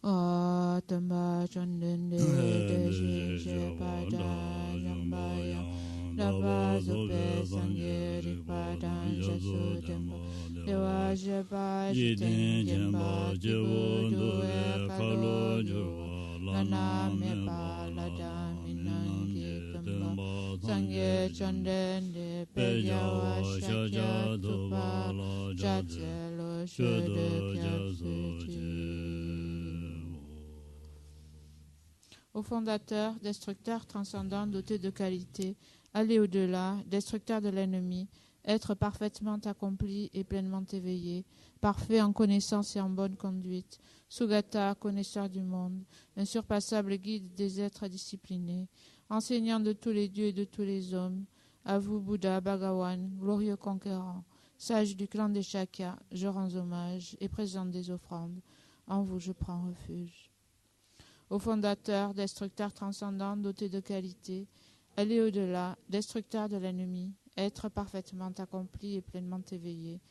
Tamba chondende deshi shepada yambaya daba zope sangye rikpadan jasu temba dewa shepa shiten gemba jibu duwe kalo juwa lana mepa lada minangi kamba sangye chondende pedyawa shakya tupa jatse lo shede kyatsu. Au fondateur, destructeur transcendant, doté de qualité, aller au-delà, destructeur de l'ennemi, être parfaitement accompli et pleinement éveillé, parfait en connaissance et en bonne conduite, Sugata, connaisseur du monde, insurpassable guide des êtres disciplinés, enseignant de tous les dieux et de tous les hommes, à vous Bouddha Bhagawan, glorieux conquérant, sage du clan des Shakya, je rends hommage et présente des offrandes, en vous je prends refuge. Au fondateur, destructeur transcendant, doté de qualité, aller au-delà, destructeur de l'ennemi, être parfaitement accompli et pleinement éveillé,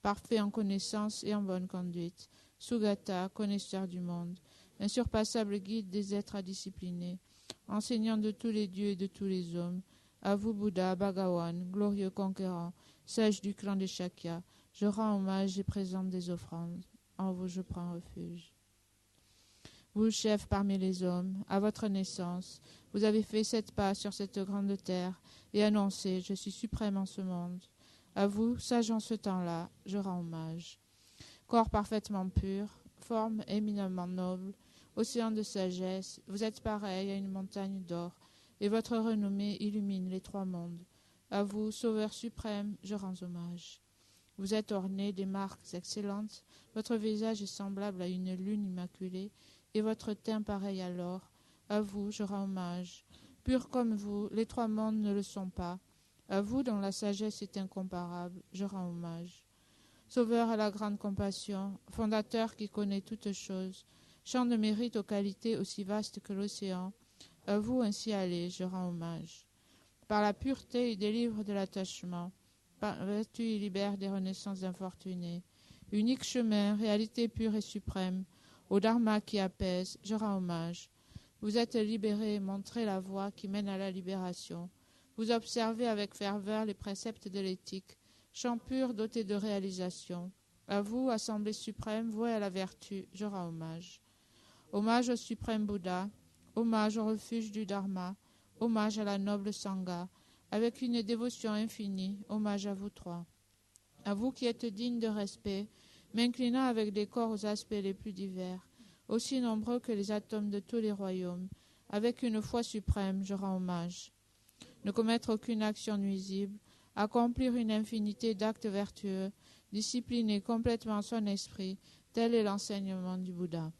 parfait en connaissance et en bonne conduite, Sugata, connaisseur du monde, insurpassable guide des êtres disciplinés, enseignant de tous les dieux et de tous les hommes, à vous Bouddha Bhagawan, glorieux conquérant, sage du clan des Shakya, je rends hommage et présente des offrandes, en vous je prends refuge. Vous, chef parmi les hommes, à votre naissance, vous avez fait 7 pas sur cette grande terre et annoncé « Je suis suprême en ce monde ». À vous, sage en ce temps-là, je rends hommage. Corps parfaitement pur, forme éminemment noble, océan de sagesse, vous êtes pareil à une montagne d'or et votre renommée illumine les 3 mondes. À vous, sauveur suprême, je rends hommage. Vous êtes orné des marques excellentes, votre visage est semblable à une lune immaculée, et votre teint pareil à l'or. À vous, je rends hommage. Pur comme vous, les 3 mondes ne le sont pas. À vous, dont la sagesse est incomparable, je rends hommage. Sauveur à la grande compassion, fondateur qui connaît toutes choses, champ de mérite aux qualités aussi vastes que l'océan, à vous ainsi allez, je rends hommage. Par la pureté, il délivre de l'attachement. Par vertu, il libère des renaissances infortunées. Unique chemin, réalité pure et suprême, au Dharma qui apaise, je rends hommage. Vous êtes libérés et montrez la voie qui mène à la libération. Vous observez avec ferveur les préceptes de l'éthique, champ pur doté de réalisation. À vous, Assemblée suprême, vouée à la vertu, je rends hommage. Hommage au suprême Bouddha, hommage au refuge du Dharma, hommage à la noble Sangha, avec une dévotion infinie, hommage à vous 3. À vous qui êtes dignes de respect, m'inclinant avec décor aux aspects les plus divers, aussi nombreux que les atomes de tous les royaumes, avec une foi suprême, je rends hommage. Ne commettre aucune action nuisible, accomplir une infinité d'actes vertueux, discipliner complètement son esprit, tel est l'enseignement du Bouddha.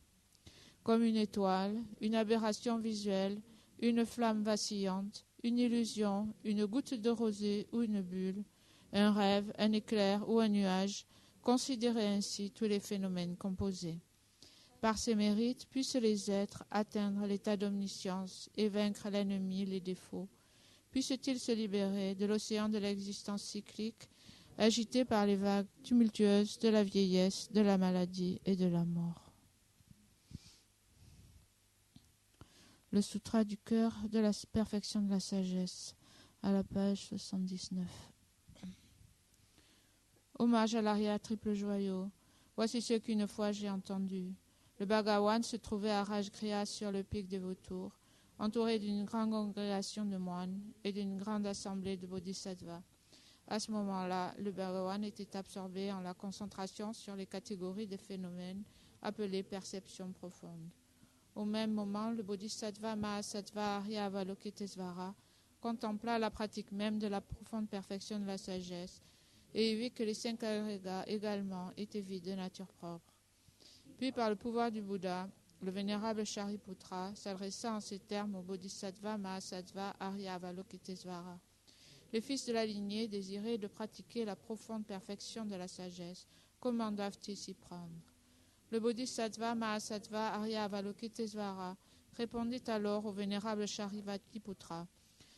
Comme une étoile, une aberration visuelle, une flamme vacillante, une illusion, une goutte de rosée ou une bulle, un rêve, un éclair ou un nuage, considérez ainsi tous les phénomènes composés. Par ces mérites, puissent les êtres atteindre l'état d'omniscience et vaincre l'ennemi, les défauts. Puissent-ils se libérer de l'océan de l'existence cyclique, agité par les vagues tumultueuses de la vieillesse, de la maladie et de la mort. Le Sutra du cœur de la perfection de la sagesse, à la page 79. Hommage à l'Arya triple joyau. Voici ce qu'une fois j'ai entendu. Le Bhagawan se trouvait à Rajgriha sur le pic des vautours, entouré d'une grande congrégation de moines et d'une grande assemblée de bodhisattvas. À ce moment-là, le Bhagawan était absorbé en la concentration sur les catégories des phénomènes appelées perceptions profondes. Au même moment, le bodhisattva Mahasattva Arya Avalokitesvara contempla la pratique même de la profonde perfection de la sagesse et vit que les 5 agrégats également étaient vides de nature propre. Puis, par le pouvoir du Bouddha, le vénérable Shariputra s'adressa en ces termes au bodhisattva Mahasattva Arya Avalokitesvara. Les fils de la lignée désiraient de pratiquer la profonde perfection de la sagesse. Comment doivent-ils s'y prendre? Le bodhisattva Mahasattva Arya Avalokitesvara répondit alors au vénérable Shariputra.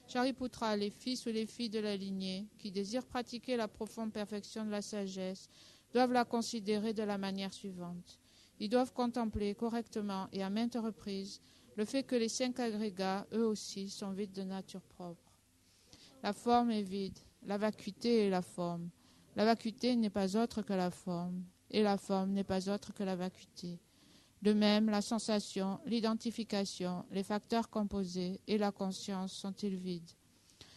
Shariputra, les fils ou les filles de la lignée qui désirent pratiquer la profonde perfection de la sagesse doivent la considérer de la manière suivante. Ils doivent contempler correctement et à maintes reprises le fait que les 5 agrégats, eux aussi, sont vides de nature propre. La forme est vide, la vacuité est la forme. La vacuité n'est pas autre que la forme, et la forme n'est pas autre que la vacuité. De même, la sensation, l'identification, les facteurs composés et la conscience sont-ils vides.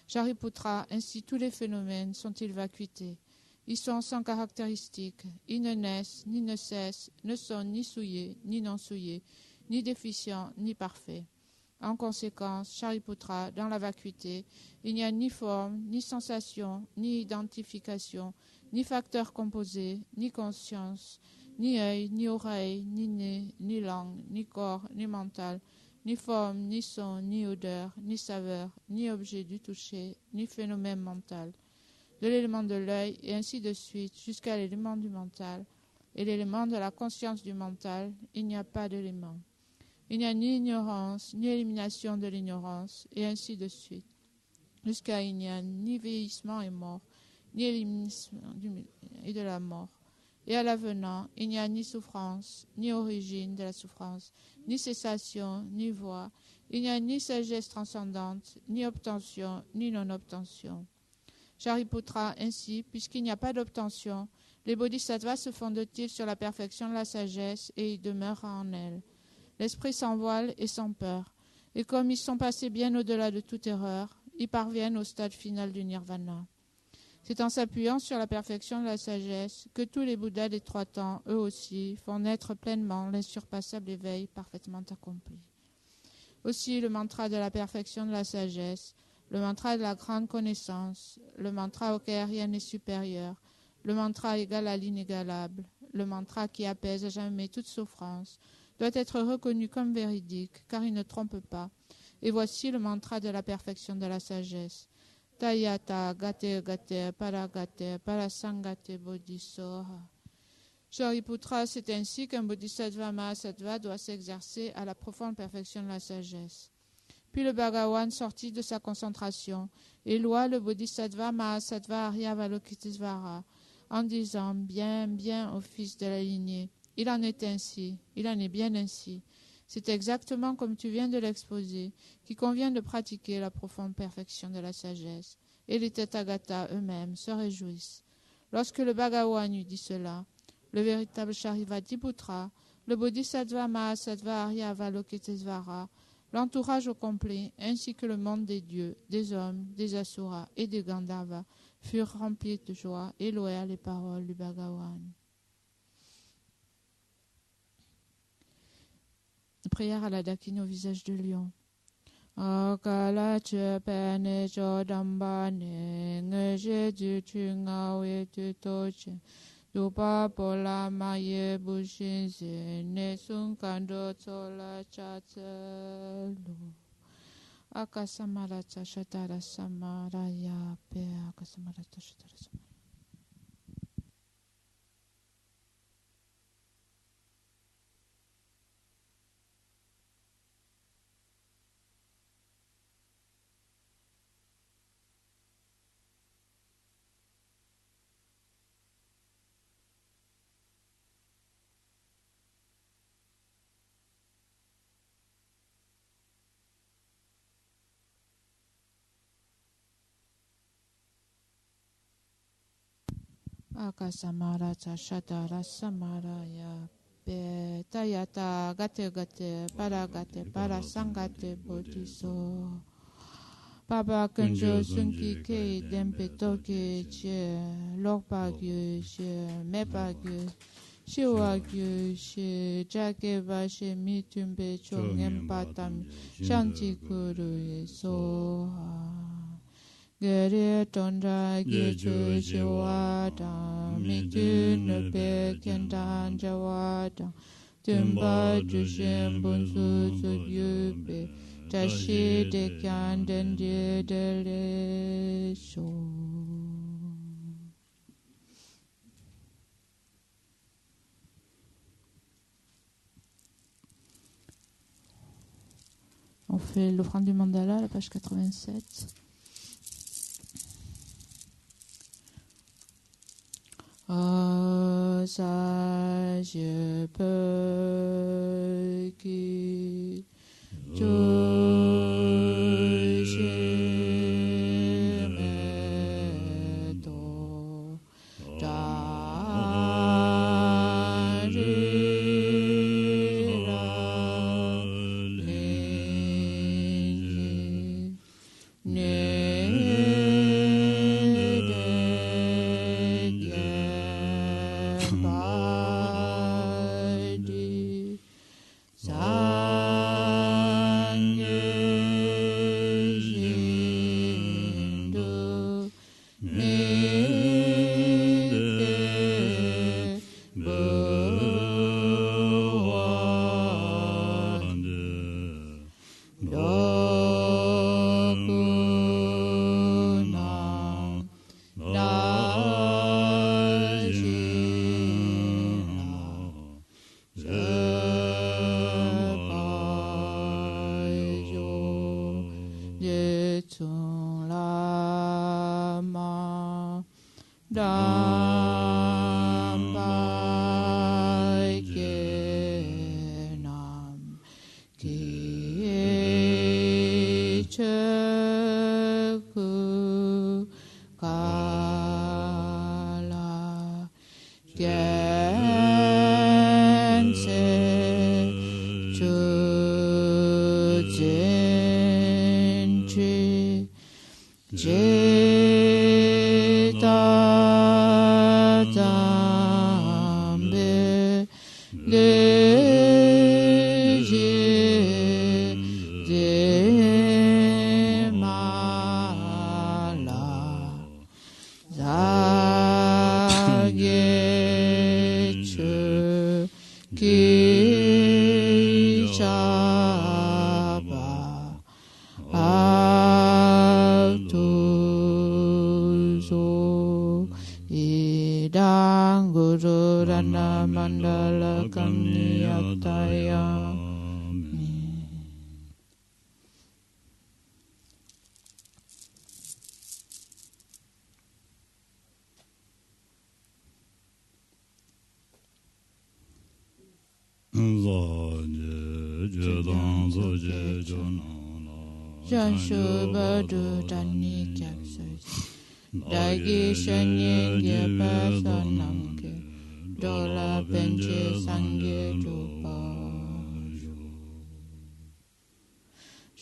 Shariputra, ainsi tous les phénomènes sont-ils vacuités. Ils sont sans caractéristiques, ils ne naissent, ni ne cessent, ne sont ni souillés, ni non souillés, ni déficients, ni parfaits. En conséquence, Shariputra, dans la vacuité, il n'y a ni forme, ni sensation, ni identification, ni facteurs composés, ni conscience, ni œil, ni oreille, ni nez, ni langue, ni corps, ni mental, ni forme, ni son, ni odeur, ni saveur, ni objet du toucher, ni phénomène mental, de l'élément de l'œil, et ainsi de suite, jusqu'à l'élément du mental, et l'élément de la conscience du mental, il n'y a pas d'élément. Il n'y a ni ignorance, ni élimination de l'ignorance, et ainsi de suite, jusqu'à il n'y a ni vieillissement et mort, ni élimination et de la mort. Et à l'avenant, il n'y a ni souffrance, ni origine de la souffrance, ni cessation, ni voie. Il n'y a ni sagesse transcendante, ni obtention, ni non-obtention. Shariputra, ainsi, puisqu'il n'y a pas d'obtention, les bodhisattvas se fondent-ils sur la perfection de la sagesse et y demeurent en elle. L'esprit sans voile et sans peur. Et comme ils sont passés bien au-delà de toute erreur, ils parviennent au stade final du nirvana. C'est en s'appuyant sur la perfection de la sagesse que tous les Bouddhas des 3 temps, eux aussi, font naître pleinement l'insurpassable éveil parfaitement accompli. Aussi, le mantra de la perfection de la sagesse, le mantra de la grande connaissance, le mantra auquel rien n'est supérieur, le mantra égal à l'inégalable, le mantra qui apaise à jamais toute souffrance, doit être reconnu comme véridique, car il ne trompe pas. Et voici le mantra de la perfection de la sagesse. Tayata gate gate paragate parasangate bodhisoha. Shariputra, c'est ainsi qu'un bodhisattva mahasattva doit s'exercer à la profonde perfection de la sagesse. Puis le Bhagavan sortit de sa concentration et loua le bodhisattva mahasattva Aryavalokitesvara en disant bien, bien au fils de la lignée. Il en est ainsi, il en est bien ainsi. C'est exactement comme tu viens de l'exposer, qu'il convient de pratiquer la profonde perfection de la sagesse. Et les Tathagatas eux-mêmes se réjouissent. Lorsque le Bhagavan eut dit cela, le véritable Sharivatipoutra, le Bodhisattva Mahasattva Aryavalokitesvara, l'entourage au complet, ainsi que le monde des dieux, des hommes, des asuras et des Gandharvas, furent remplis de joie et louèrent les paroles du Bhagavan. Prière à la Dakini au visage de lion. Akala chepene chodambane ngeje du tungawe tu toche dupa pola maye bushinze ne sunkando tola chatselo akasamarata shatara samaraya pe akasamarata shatara samaraya. Akasamarata shatara samaraya pe tayata gate gate para sangate bodhiso Papa kanjo sunki ke dempe toke che lokpa gyu che mepa gyu shiwa gyu che jake va she mitumbe chongem patam shanti kuru ye soha Gere tonda geju jiwada, mitu nepe kendan jawada, tumba jushem bunsu subyube, tashi de kanden de le so. On fait l'offrande du mandala, la page 87. sage petit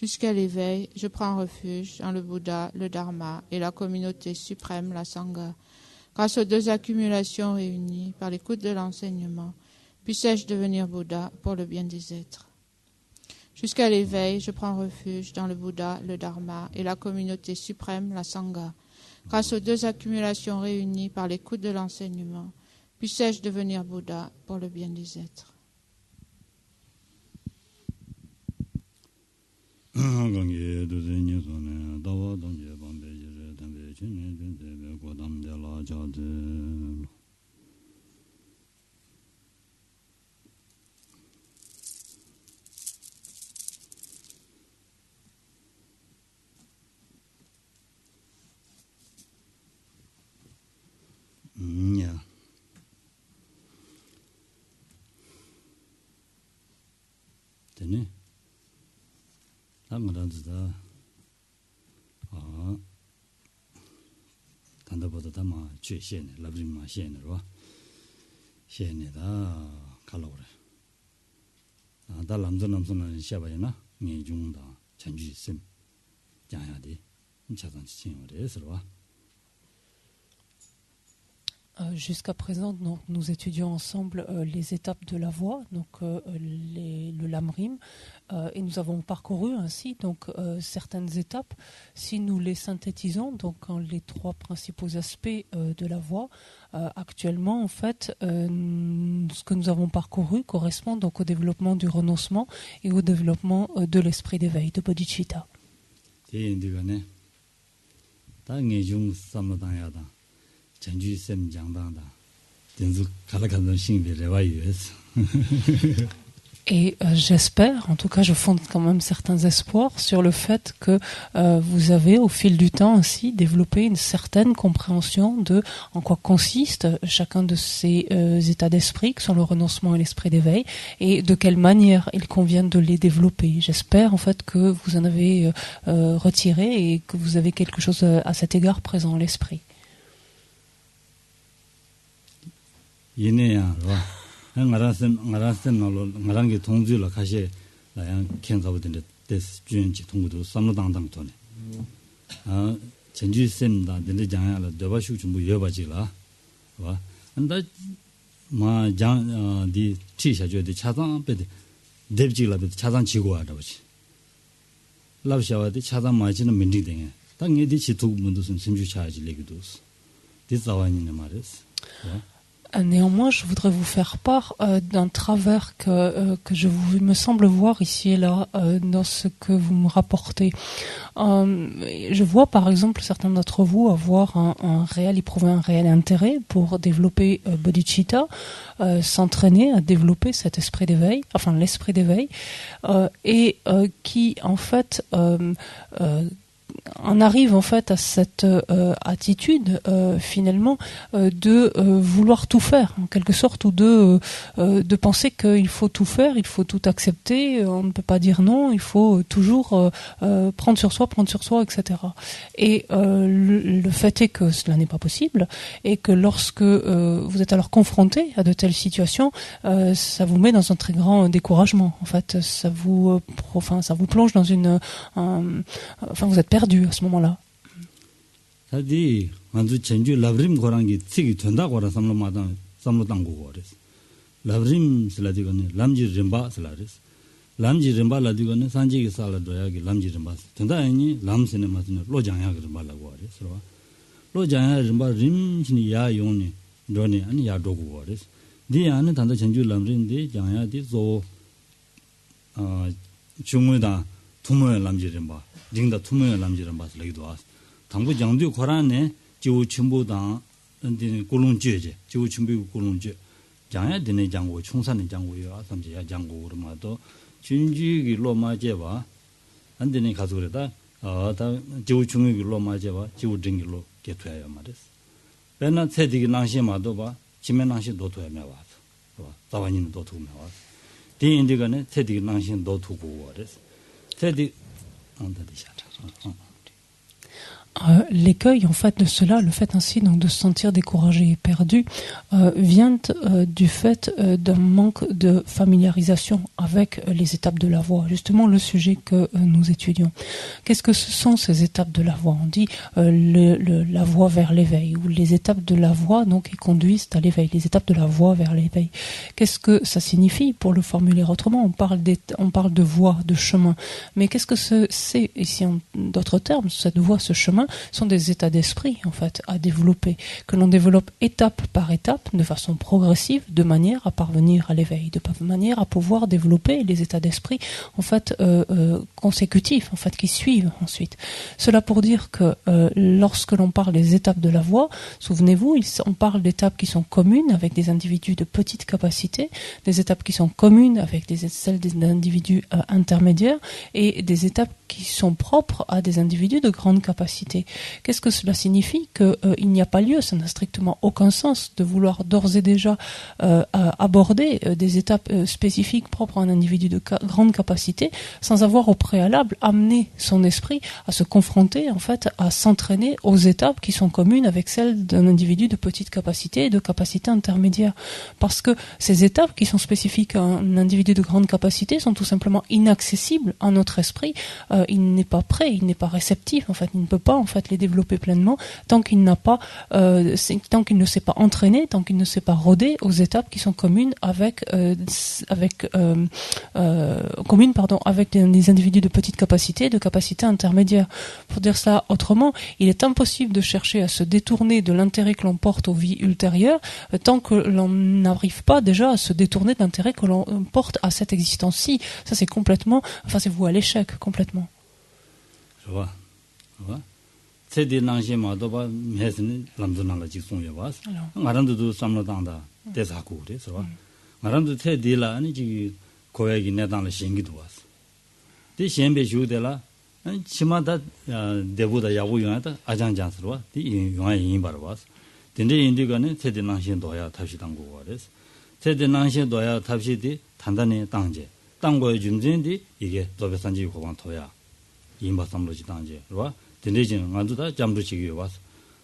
Jusqu'à l'éveil, je prends refuge dans le Bouddha, le Dharma et la communauté suprême, la Sangha. Grâce aux deux accumulations réunies par l'écoute de l'enseignement, puissais-je devenir Bouddha pour le bien des êtres. Jusqu'à l'éveil, je prends refuge dans le Bouddha, le Dharma et la communauté suprême, la Sangha. Grâce aux deux accumulations réunies par l'écoute de l'enseignement, puissais-je devenir Bouddha pour le bien des êtres. Tenez. 당가다다 단다보다다마 죄시네 라브리마 시에네로 시에네다 칼로레 달람전남선은 샤바이나 내중다 전주심 자야디 차단 지칭으로서 Jusqu'à présent, donc, nous étudions ensemble les étapes de la voie, donc le lamrim, et nous avons parcouru ainsi donc certaines étapes. Si nous les synthétisons, donc en les trois principaux aspects de la voie, actuellement, en fait, ce que nous avons parcouru correspond donc au développement du renoncement et au développement de l'esprit d'éveil, de bodhicitta. Et j'espère, en tout cas je fonde quand même certains espoirs sur le fait que vous avez au fil du temps ainsi développé une certaine compréhension de en quoi consiste chacun de ces états d'esprit que sont le renoncement et l'esprit d'éveil et de quelle manière il convient de les développer. J'espère en fait que vous en avez retiré et que vous avez quelque chose à cet égard présent à l'esprit. ngaransen ngarange tongju la khaje la yang kenzabu den des junji tongdu samrodangdang tone 전주 쌤다 근데 장야라 대바슈 좀 여바지라 봐 안다 마장디 티샤줘데 차장 베데 뎁지라베 차장 지고 하다보지 랍샤와데 차장 마지는 민딩댕에 당에디 지투 문도선 심주 차지 레기도 디자와니네 말스 Néanmoins, je voudrais vous faire part d'un travers que me semble voir ici et là dans ce que vous me rapportez. Je vois par exemple certains d'entre vous avoir éprouver un réel intérêt pour développer bodhicitta, s'entraîner à développer cet esprit d'éveil, enfin l'esprit d'éveil, et qui en fait on arrive en fait à cette attitude finalement de vouloir tout faire en quelque sorte ou de penser qu'il faut tout faire, il faut tout accepter, on ne peut pas dire non, il faut toujours prendre sur soi, etc. Et le fait est que cela n'est pas possible et que lorsque vous êtes alors confronté à de telles situations, ça vous met dans un très grand découragement. En fait, ça vous plonge dans vous êtes perdu à ce moment-là. 사디 만주 전주 라브림 고랑기 찌기 된다고라 삼로마다 삼로당고 거레스 라브림 슬라디거네 람지 림바 슬라레스 람지 림바 라디거네 산지기 살라도야기 람지 림바 된다니 람스네 마스네 로장야 그림발라고 거레스 로장야 림바 림신이 야용니 너네 아니 야도고 거레스 네 안에 단다 전주 람림데 장야디 조 중무다 투모의 람지 림바 링다 투명한 남지를 봐서 여기도 왔어. 당부 장도 고란에 지우 춘부당 언디는 꿀lun죄제. 지우 춘부 꿀lun죄. 장야 되는 장고 총산의 장고요. 삼지야 장고 그러마도 진지기 로마제와 안되는 가서 그러다 다 지우 춘부 로마제와 지우 딩기로 개투야 말이스. 배나 세디기 낭시마도 봐. 지면 낭시 도토야 와서. 자완이는 도토야 와서. 디인디가네 세디기 낭시 도토고 와레스. 세디 L'écueil en fait de cela, le fait ainsi donc de se sentir découragé et perdu, vient du fait d'un manque de familiarisation avec les étapes de la voie. Justement, le sujet que nous étudions. Qu'est-ce que ce sont ces étapes de la voie? On dit la voie vers l'éveil ou les étapes de la voie donc qui conduisent à l'éveil. Les étapes de la voie vers l'éveil. Qu'est-ce que ça signifie pour le formuler autrement? On parle de voie, de chemin. Mais qu'est-ce que c'est ici en d'autres termes? Cette voie, ce chemin sont des états d'esprit en fait à développer, que l'on développe étape par étape de façon progressive de manière à parvenir à l'éveil, de manière à pouvoir développer les états d'esprit en fait consécutifs en fait qui suivent ensuite. Cela pour dire que lorsque l'on parle des étapes de la voie, souvenez-vous, on parle d'étapes qui sont communes avec des individus de petite capacité, des étapes qui sont communes avec celles des individus intermédiaires et des étapes qui sont propres à des individus de grande capacité. Qu'est-ce que cela signifie? Qu'il n'y a pas lieu, ça n'a strictement aucun sens de vouloir d'ores et déjà aborder des étapes spécifiques propres à un individu de grande capacité sans avoir au préalable amené son esprit à se confronter, en fait, à s'entraîner aux étapes qui sont communes avec celles d'un individu de petite capacité et de capacité intermédiaire. Parce que ces étapes qui sont spécifiques à un individu de grande capacité sont tout simplement inaccessibles à notre esprit. Il n'est pas prêt, il n'est pas réceptif, en fait, il ne peut pas en fait les développer pleinement tant qu'il n'a pas tant qu'il ne s'est pas entraîné, tant qu'il ne s'est pas rodé aux étapes qui sont communes avec des individus de petite capacité, de capacité intermédiaire. Pour dire cela autrement, il est impossible de chercher à se détourner de l'intérêt que l'on porte aux vies ultérieures tant que l'on n'arrive pas déjà à se détourner de l'intérêt que l'on porte à cette existence-ci. Ça c'est complètement, c'est voué à l'échec complètement. 세디 낭시마도 봐 메스는 람도나가 직송해 와서 마란도도 삼로당다 대사고 그래서 마란도 세디라 아니 지 고액이 내단을 신기도 왔어. 디 시험배 주대라 치마다 대보다 야구 용하다 아장장스러워 디 용하 인바로 왔어. 근데 인디가는 세대낭신도야 다시 당고 그래서 세대낭신도야 다시디 단단히 당제 땅고의 준진디 이게 도배산지 고방 토야 인바삼로지 당제로 근데지는 만두다 잠루치기 와서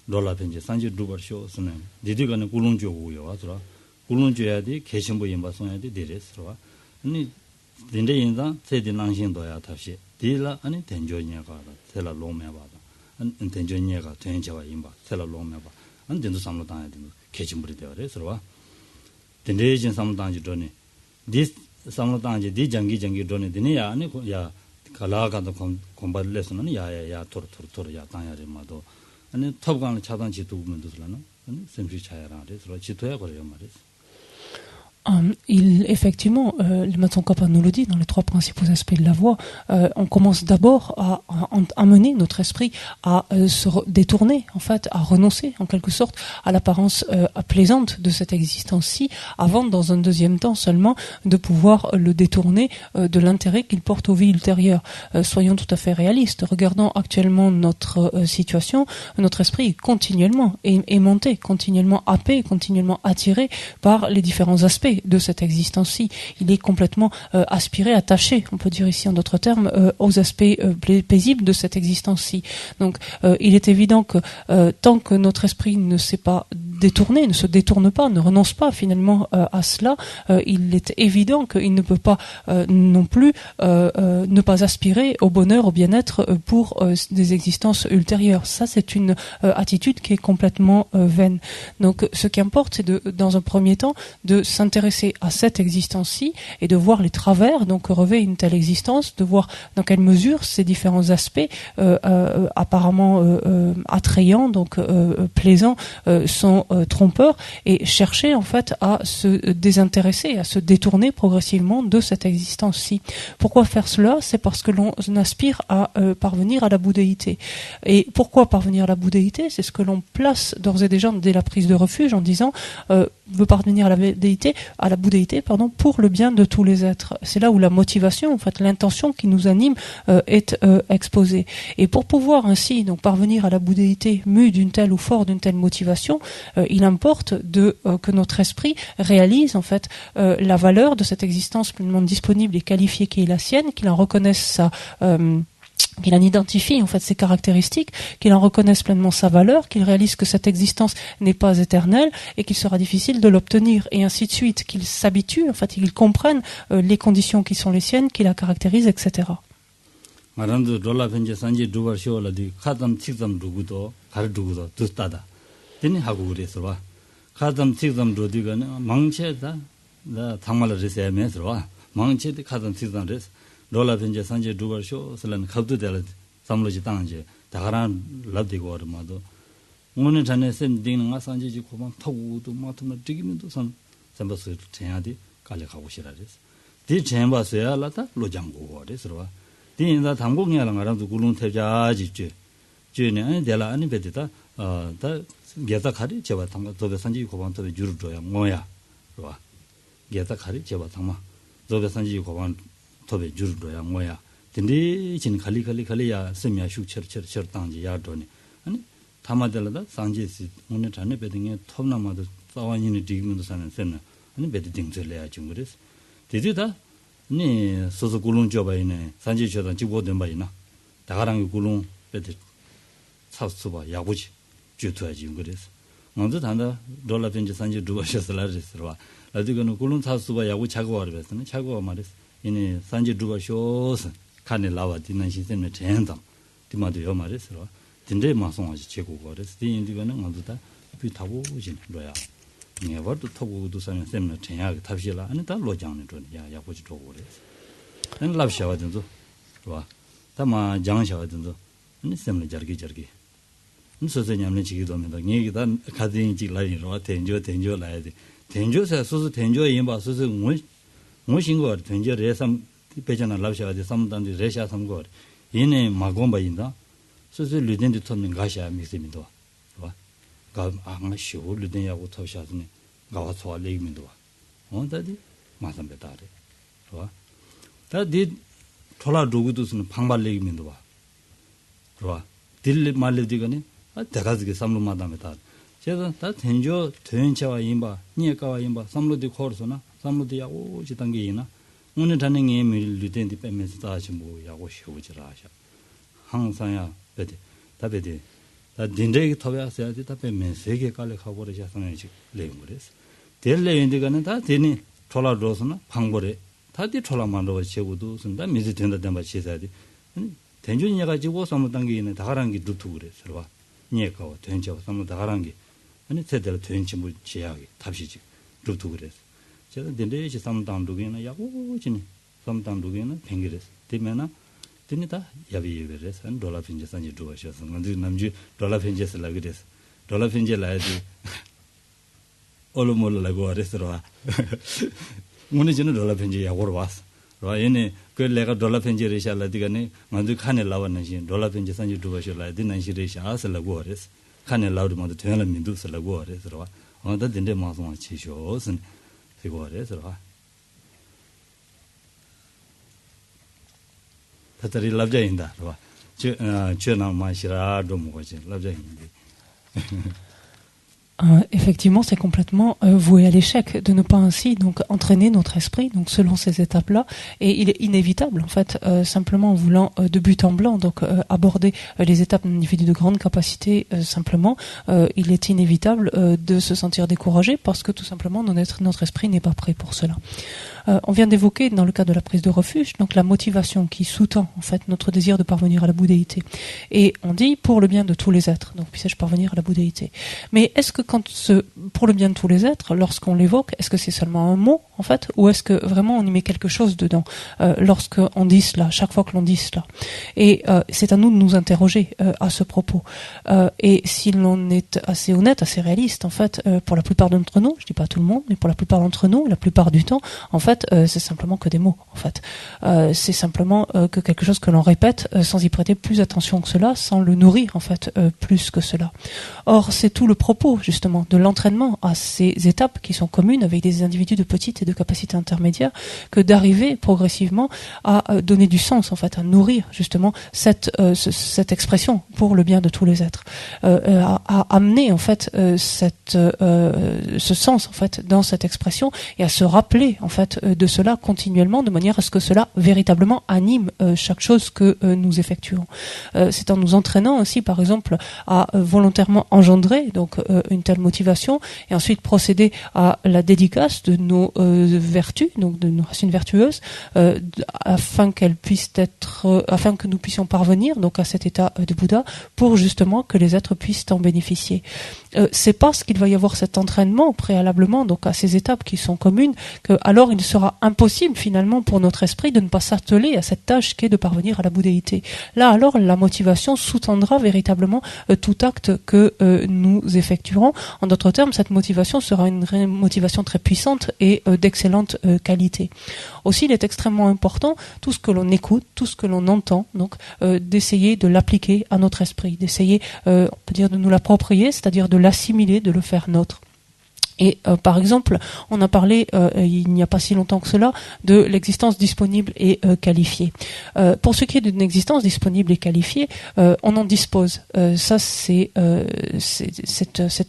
롤라펜지 산지 두버쇼스는 디디가는 굴lun주고요 와서 굴lun주야디 개신부 인바송야디 데레스로 아니 근데 인자 세대낭신도야 다시 디라 아니 된조냐가 텔라 롱메바다 안 된조냐가 된자와 인바 텔라 롱메바 안 된도 삼로 당해야 되는 개신부리 되어래서 된대진 삼로 당지 전에 디 삼로 당지 디 장기 전에 되네야 아니 야 갈라가도 공부를 해서는 야야야 토르 야 당야리마도 아니 탑강을 차단지 두면도 ስለ는 아니 샘지 차야라 그래서 지도야 그래요 말이지. Effectivement, le Matson Kappa nous le dit dans les trois principaux aspects de la voie, on commence d'abord à amener notre esprit à se détourner, en fait, à renoncer en quelque sorte à l'apparence plaisante de cette existence-ci, avant dans un deuxième temps seulement de pouvoir le détourner de l'intérêt qu'il porte aux vies ultérieures. Soyons tout à fait réalistes, regardons actuellement notre situation, notre esprit est continuellement aimanté, continuellement happé, continuellement attiré par les différents aspects de cette existence-ci. Il est complètement aspiré, attaché, on peut dire ici en d'autres termes, aux aspects paisibles de cette existence-ci. Donc il est évident que tant que notre esprit ne s'est pas détourné, ne se détourne pas, ne renonce pas finalement à cela, il est évident qu'il ne peut pas non plus ne pas aspirer au bonheur, au bien-être pour des existences ultérieures. Ça, c'est une attitude qui est complètement vaine. Donc ce qui importe, c'est dans un premier temps de s'intéresser à cette existence-ci et de voir les travers donc revêt une telle existence, de voir dans quelle mesure ces différents aspects apparemment attrayants, donc plaisants, sont trompeurs, et chercher en fait à se désintéresser, à se détourner progressivement de cette existence-ci. Pourquoi faire cela? C'est parce que l'on aspire à parvenir à la bouddhéité. Et pourquoi parvenir à la bouddhéité? C'est ce que l'on place d'ores et déjà dès la prise de refuge en disant veut parvenir à la bouddhéité, pour le bien de tous les êtres. C'est là où la motivation, en fait, l'intention qui nous anime est exposée. Et pour pouvoir ainsi donc parvenir à la bouddhéité mû d'une telle ou fort d'une telle motivation, il importe que notre esprit réalise en fait la valeur de cette existence pleinement disponible et qualifiée qui est la sienne, qu'il en reconnaisse qu'il en identifie en fait ses caractéristiques, qu'il en reconnaisse pleinement sa valeur, qu'il réalise que cette existence n'est pas éternelle et qu'il sera difficile de l'obtenir, et ainsi de suite, qu'il s'habitue, en fait, qu'il comprenne les conditions qui sont les siennes, qui la caractérisent, etc. 롤라 벤제 산제 두버쇼 슬란 갑도될 삼로지 당제 다가란 랍디고 얼마도 오늘 전에 쌤 딩는 가 산제지 고만 타고도 마트나 튀기면도 선 선버스 제야디 갈래 가고 싶어라지 디 쳔바서야 라타 로장고 그래서 디인다 당국이야랑 알아도 굴룬 태자지 쥐네 아니 데라 아니 베디다 다 게다 카리 제바 당가 도베 산지 고반 도베 주르도야 뭐야 그봐 게다 카리 제바 당마 도베 산지 고반 토베 주르도야 뭐야 근데 진 칼리야 세미야 슈처처 당지 야도니 아니 타마델다 상지시 오늘 전에 베딩에 톱나마도 싸와니니 디기면도 사는 셈나 아니 베딩 절래야 좀 그래서 되지다 니 소소 굴룬 줘봐이네 산지 줘다 지고된 바이나 다가랑 굴룬 베드 차수바 야구지 주투야지 그래서 먼저 단다 돌라 벤지 산지 두바셔서라르스와 라디고는 굴룬 차수바 야구 차고 와르베스네 차고 말했어 이니 산지 두바쇼스 칸에 라와 디난 시스템에 전담 디마도 요 말했어 딘데 마송하지 제고 거래서 디인디가는 먼저다 비타고 오진 로야 네버도 타고도 사는 셈나 전야가 탑시라 아니 다 로장네 돈 야야고지 도고 그래서 난 랍샤와든도 와 다마 장샤와든도 아니 셈나 저기 무슨냐면 지기도 합니다 얘기다 가든지 라이로 텐조 라야지 텐조서 소소 텐조 임바 소소 뭐신거 텐조 레삼 배전한 랍샤와디 삼단디 레샤 삼거 얘네 마곰바인다 소소 르덴디 톰는 가샤 미스미도 와 가 아마 쉬고 르덴야고 터샤드네 가와 소알레미도 온다디 마삼베다레 와 다디 토라 로그도스는 방발레기면도 봐. 그봐. 딜 말레디가니 대가지게 삼로마다메다. 제가 다 텐조 된차와 임바 니에까와 임바 삼로디 코르소나 삼로디 야고 지단게이나 오늘 단행에 밀르덴디 빼면서 다시 뭐 야고 쉬우지라샤. 항상야 베데 다베데 다 딘데기 터베야서야 다 빼면 세계 깔래 가버리자 상해지 레임그레스. 델레인디가는 다 되니 토라 로스나 방벌에 다디 토라만로 제고도 쓴다 미지 된다 된바 치사디. 텐조니야 가지고 삼로단게이는 다가란 게 두투 그래서 봐. 니에까와 된차와 삼로 다가란 게 아니 제대로 된 친구 제약이 답시지 루트 그래서 제가 딘데지 삼당도기나 야고지니 삼당도기나 뱅기레스 되면은 되니다 야비예베레스 한 돌아 핀제 산지 두어셔서 근데 남주 돌아 핀제스 라그레스 돌아 핀제 라야지 올로몰라고 하랬어라 오늘 저는 돌아 핀제 야고로 왔어 라 얘네 그 내가 돌아 핀제를 샬라디가네 만두 칸에 나왔는지 돌아 핀제 산지 두어셔라 디난시레 샤스라고 하랬어 칸에 라우드마도 되는 민두스라고 하래서와 어다 딘데 마송아 치쇼슨 그거 하래서와 다들이 랍자인다 봐. 저나 마시라도 뭐지 랍자인데. Effectivement, c'est complètement voué à l'échec de ne pas ainsi donc entraîner notre esprit donc selon ces étapes-là, et il est inévitable en fait simplement en voulant de but en blanc donc aborder les étapes d'un individu de grande capacité simplement il est inévitable de se sentir découragé parce que tout simplement notre esprit n'est pas prêt pour cela. On vient d'évoquer dans le cas de la prise de refuge donc la motivation qui sous-tend en fait notre désir de parvenir à la bouddhéité, et on dit pour le bien de tous les êtres, donc puisse-je parvenir à la bouddhéité. Mais est-ce que pour le bien de tous les êtres, lorsqu'on l'évoque, est-ce que c'est seulement un mot en fait, ou est-ce que vraiment on y met quelque chose dedans lorsqu'on dit cela, chaque fois que l'on dit cela? Et c'est à nous de nous interroger à ce propos. Et si l'on est assez honnête, assez réaliste, en fait, pour la plupart d'entre nous, je dis pas tout le monde, mais pour la plupart d'entre nous, la plupart du temps, en fait, c'est simplement que des mots. En fait, c'est simplement que quelque chose que l'on répète sans y prêter plus attention que cela, sans le nourrir en fait plus que cela. Or, c'est tout le propos justement de l'entraînement à ces étapes qui sont communes avec des individus de petite et de capacité intermédiaire, que d'arriver progressivement à donner du sens en fait, à nourrir justement cette expression pour le bien de tous les êtres, à amener en fait ce sens en fait dans cette expression, et à se rappeler en fait de cela continuellement, de manière à ce que cela véritablement anime chaque chose que nous effectuons. C'est en nous entraînant aussi par exemple à volontairement engendrer donc une telle motivation, et ensuite procéder à la dédicace de nos vertus, donc de nos racines vertueuses, afin que nous puissions parvenir donc à cet état de Bouddha, pour justement que les êtres puissent en bénéficier. C'est parce qu'il va y avoir cet entraînement préalablement donc à ces étapes qui sont communes, que alors il sera impossible finalement pour notre esprit de ne pas s'atteler à cette tâche qu'est de parvenir à la bouddhéité. Là alors la motivation sous-tendra véritablement tout acte que nous effectuerons. En d'autres termes, cette motivation sera une motivation très puissante et d'excellente qualité. Aussi, il est extrêmement important, tout ce que l'on écoute, tout ce que l'on entend, donc d'essayer de l'appliquer à notre esprit, d'essayer, on peut dire, de nous l'approprier, c'est-à-dire de l'assimiler, de le faire nôtre. Et par exemple, on a parlé il n'y a pas si longtemps que cela de l'existence disponible et qualifiée. Pour ce qui est d'une existence disponible et qualifiée, on en dispose. Ça, c'est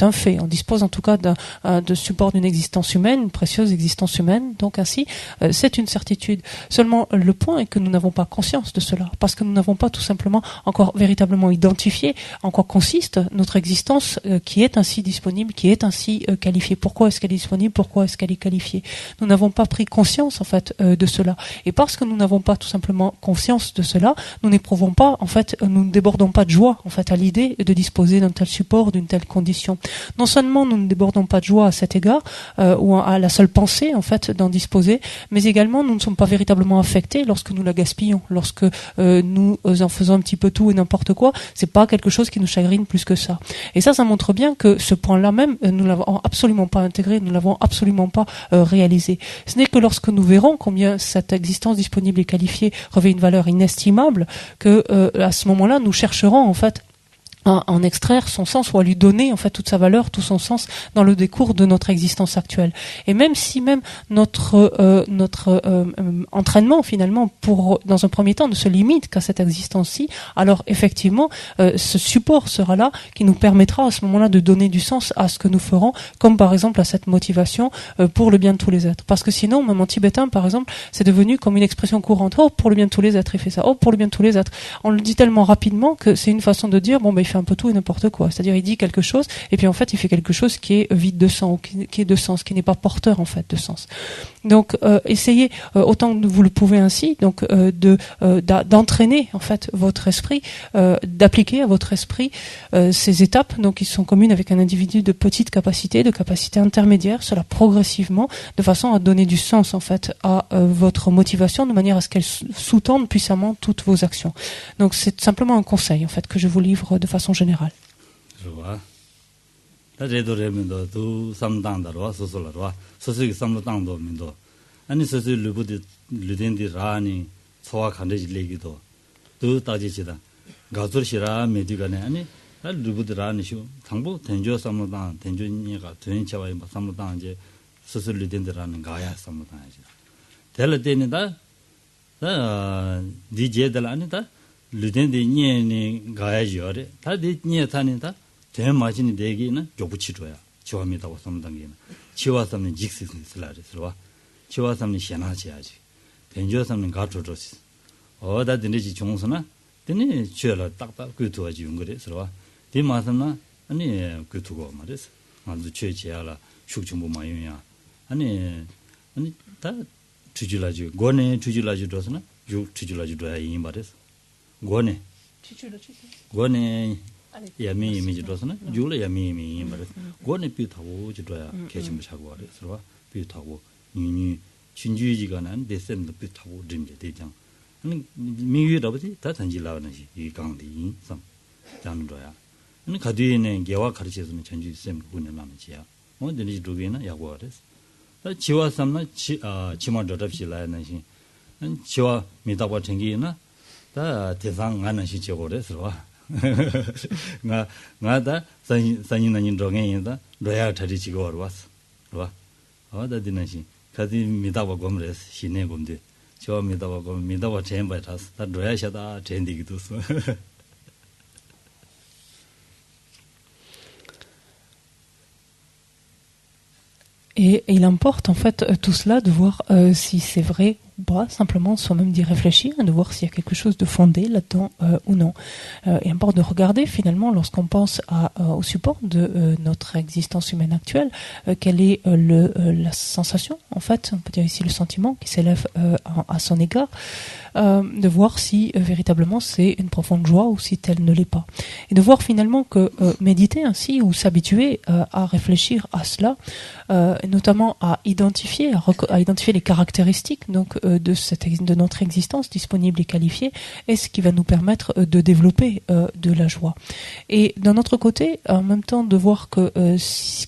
un fait. On dispose en tout cas de support d'une existence humaine, une précieuse existence humaine. Donc ainsi, c'est une certitude. Seulement, le point est que nous n'avons pas conscience de cela, parce que nous n'avons pas tout simplement encore véritablement identifié en quoi consiste notre existence qui est ainsi disponible, qui est ainsi qualifiée. Pourquoi est-ce qu'elle est disponible? Pourquoi est-ce qu'elle est qualifiée? Nous n'avons pas pris conscience en fait de cela, et parce que nous n'avons pas tout simplement conscience de cela, nous n'éprouvons pas en fait, nous ne débordons pas de joie en fait à l'idée de disposer d'un tel support, d'une telle condition. Non seulement nous ne débordons pas de joie à cet égard ou à la seule pensée en fait d'en disposer, mais également nous ne sommes pas véritablement affectés lorsque nous la gaspillons, lorsque nous en faisons un petit peu tout et n'importe quoi. C'est pas quelque chose qui nous chagrine plus que ça. Et ça montre bien que ce point-là même, nous l'avons absolument pas intégré, nous l'avons absolument pas réalisé. Ce n'est que lorsque nous verrons combien cette existence disponible et qualifiée revêt une valeur inestimable que à ce moment-là nous chercherons en fait en extraire son sens ou à lui donner en fait toute sa valeur, tout son sens dans le décours de notre existence actuelle. Et même si notre entraînement finalement dans un premier temps ne se limite qu'à cette existence-ci, alors effectivement ce support sera là qui nous permettra à ce moment-là de donner du sens à ce que nous ferons, comme par exemple à cette motivation pour le bien de tous les êtres. Parce que sinon, même en tibétain par exemple, c'est devenu comme une expression courante. Oh, pour le bien de tous les êtres, il fait ça. Oh, pour le bien de tous les êtres. On le dit tellement rapidement que c'est une façon de dire il fait un peu tout et n'importe quoi. C'est-à-dire, il dit quelque chose, et puis en fait, il fait quelque chose qui est vide de sens, qui est de sens, qui n'est pas porteur, en fait, de sens. Donc, essayez, autant que vous le pouvez ainsi, donc, d'entraîner, en fait, votre esprit, d'appliquer à votre esprit, ces étapes, donc, qui sont communes avec un individu de petite capacité, de capacité intermédiaire, cela progressivement, de façon à donner du sens, en fait, à votre motivation, de manière à ce qu'elle sous-tende puissamment toutes vos actions. Donc, c'est simplement un conseil, en fait, que je vous livre de façon générale. 루덴데 니에니 가야지요레 다데 니에타니다 대마진이 되기는 조부치줘야 지와미다고 삼당기는 지와삼는 직스스라르스와 지와삼는 시나지야지 벤조삼는 가조조스 어다든지 종선나 되니 죄라 딱딱 그 도와지 용거래서와 디마삼나 아니 그 두고 말했어 아주 죄지야라 숙중부 마요야 아니 다 주질라지 고네 주질라지 도서나 육 주질라지 도야 이 말했어 고네 야미 이미지 도서나 줄라 야미 이미 말했어 고네 비타고 지도야 개심을 차고 말했어 비타고 니 진주지가 난 데센도 비타고 림게 대장 아니 미유라버지 다 단지라는 이 강디 선 장도야 아니 가디에는 개와 가르쳐서는 전주 쌤 군에 남지야 뭐 되는지 두개나 야고 그랬어 지와 삼나 지마 더럽지라는 시 지와 미다고 챙기나 다 대상 하는 시적으로 그래서 나다 산인나님 동행이다 로야 처리지고 왔어 봐 어다디나시 가디 미다고 검레스 시내 검데 저 미다고 젠바타스 다 로야샤다 젠디기도 써 Et il importe en fait tout cela de voir si c'est vrai ou pas, simplement soi-même d'y réfléchir et de voir s'il y a quelque chose de fondé là-dedans ou non. Il importe de regarder finalement lorsqu'on pense au support de notre existence humaine actuelle, quelle est la sensation en fait, on peut dire ici le sentiment qui s'élève à son égard, de voir si véritablement c'est une profonde joie ou si tel ne l'est pas. Et de voir finalement que méditer ainsi ou s'habituer à réfléchir à cela, notamment à identifier les caractéristiques donc de notre existence disponible et qualifiée, est ce qui va nous permettre de développer de la joie. Et d'un autre côté, en même temps de voir que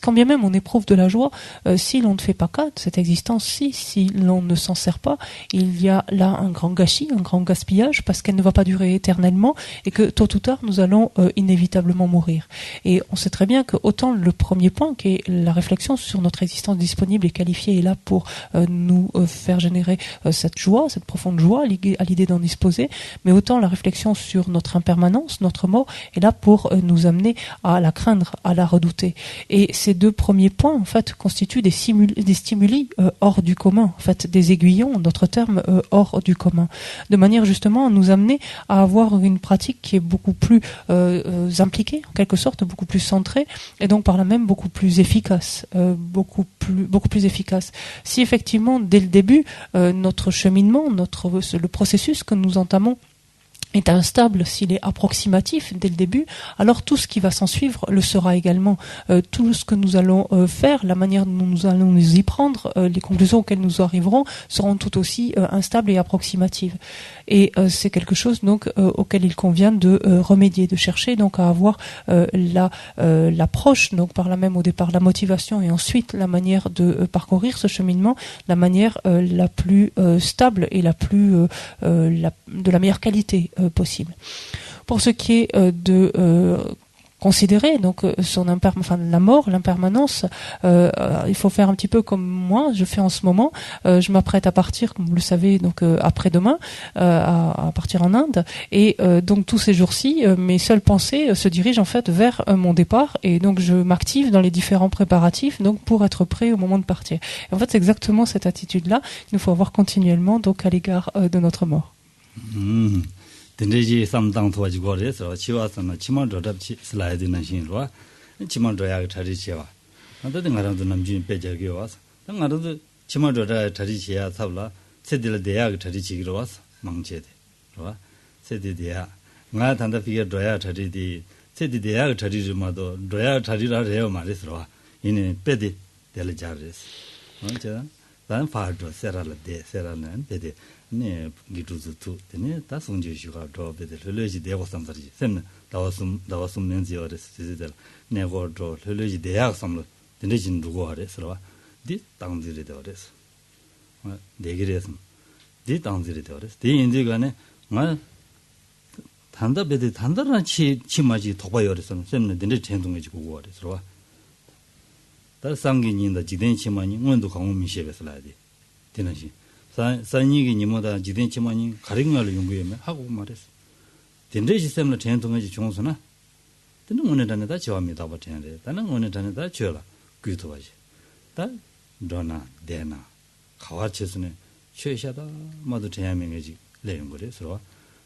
quand bien même on éprouve de la joie, si l'on ne fait pas cas de cette existence-ci, si l'on ne s'en sert pas, il y a là un grand gâchis, un grand gaspillage, parce qu'elle ne va pas durer éternellement et que tôt ou tard nous allons inévitablement mourir. Et on sait très bien que autant le premier point, qui est la réflexion sur notre existence disponible et qualifiée, est là pour nous faire générer cette joie, cette profonde joie à l'idée d'en disposer, mais autant la réflexion sur notre impermanence, notre mort, est là pour nous amener à la craindre, à la redouter. Et ces deux premiers points, en fait, constituent des stimuli hors du commun, en fait, des aiguillons, d'autres termes, hors du commun, de manière justement à nous amener à avoir une pratique qui est beaucoup plus impliquée, en quelque sorte, beaucoup plus centrée, et donc par là même beaucoup plus efficace, beaucoup plus efficace. Si effectivement, dès le début, notre cheminement, le processus que nous entamons est instable, s'il est approximatif dès le début, alors tout ce qui va s'en suivre le sera également. Tout ce que nous allons faire, la manière dont nous allons nous y prendre, les conclusions auxquelles nous arriverons seront tout aussi instables et approximatives. Et c'est quelque chose donc auquel il convient de remédier, de chercher donc à avoir l'approche, donc par là même au départ la motivation et ensuite la manière de parcourir ce cheminement, la manière la plus stable et de la meilleure qualité possible. Pour ce qui est de considérer donc la mort, l'impermanence. Il faut faire un petit peu comme moi, je fais en ce moment. Je m'apprête à partir, comme vous le savez, donc après-demain, à partir en Inde. Et donc tous ces jours-ci, mes seules pensées se dirigent en fait vers mon départ. Et donc je m'active dans les différents préparatifs donc pour être prêt au moment de partir. Et en fait, c'est exactement cette attitude-là qu'il nous faut avoir continuellement donc à l'égard de notre mort. Tendeji samdang to ji gore so chiwa sana chima dodap chi slide na shin ro chima do ya thari chiwa anda de ngara do namjin pe ja ge was da ngara do chima do da thari chi ya sabla sedil de ya thari chi ro was mangche de ro sedil de ya nga tanda fi do ya thari di sedil de ya thari ri ma do ya thari ra re ma res ro ine pe de le ja res ja dan fa do sera la de sera nan pe de 네 기두즈투 되네 다 송지슈가 더베데 르르지 대고 삼다지 셈 다와숨 낸지어레스 지들 네고 더 르르지 대학 삼로 되네진 누구 하레스라 디 당지리 되어레스 네기레스 디 당지리 되어레스 디 인디가네 마 단다베데 단다나 치마지 도바여레스 셈네 되네 전동해지 고고 하레스라 다 상기닌다 지된 치마니 원도 강음미셰베스라디 되나시 산이기 니모다 지den치만이 가ring을 연구하면 하고 말했어. 된대 시스템을 전통하지 종소나. 되는 오늘 단에다 지합니다. 버티는데. 다는 오늘 단에다 줘라. 그도 봐지. 다 너나 대나 가와체스네 최샤다 모두 대한민국이 내는 거래서.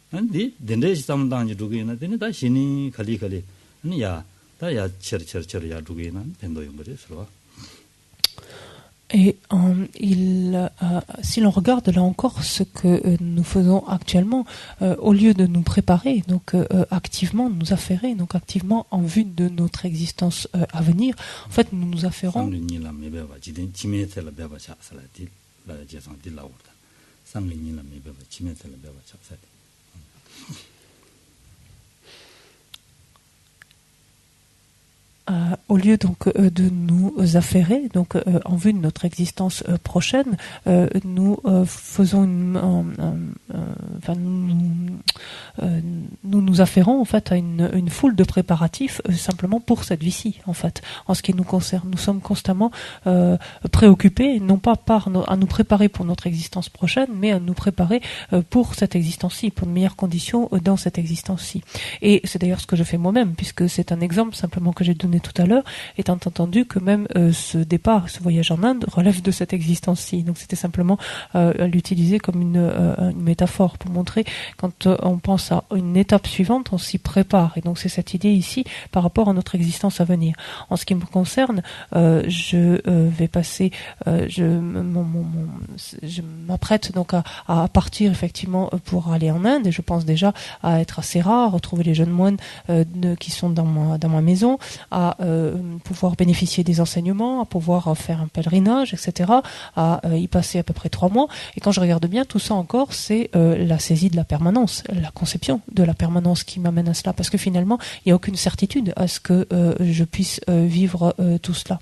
근데 된대 시스템 단지 두기나 되네 다 신이 칼리 아니 야 다야 철야 두기나 된도 연구래서. Et si l'on regarde là encore ce que nous faisons actuellement, au lieu de nous préparer, donc activement, nous affairer, donc activement en vue de notre existence à venir, en fait, nous nous affairons. Au lieu donc de nous affairer, donc en vue de notre existence prochaine, nous faisons nous affairons en fait à une foule de préparatifs simplement pour cette vie-ci en fait. En ce qui nous concerne, nous sommes constamment préoccupés, non pas à nous préparer pour notre existence prochaine, mais à nous préparer pour cette existence-ci, pour de meilleures conditions dans cette existence-ci. Et c'est d'ailleurs ce que je fais moi-même, puisque c'est un exemple simplement que j'ai donné tout à l'heure, étant entendu que même ce départ, ce voyage en Inde relève de cette existence-ci. Donc c'était simplement l'utiliser comme une métaphore pour montrer quand on pense à une étape suivante, on s'y prépare. Et donc c'est cette idée ici par rapport à notre existence à venir. En ce qui me concerne, je vais passer, je m'apprête donc à partir effectivement pour aller en Inde, et je pense déjà à être assez rare, retrouver les jeunes moines qui sont dans ma maison, à pouvoir bénéficier des enseignements, à pouvoir faire un pèlerinage, etc., à y passer à peu près 3 mois. Et quand je regarde bien, tout ça encore, c'est la saisie de la permanence, la conception de la permanence qui m'amène à cela, parce que finalement, il n'y a aucune certitude à ce que je puisse vivre tout cela.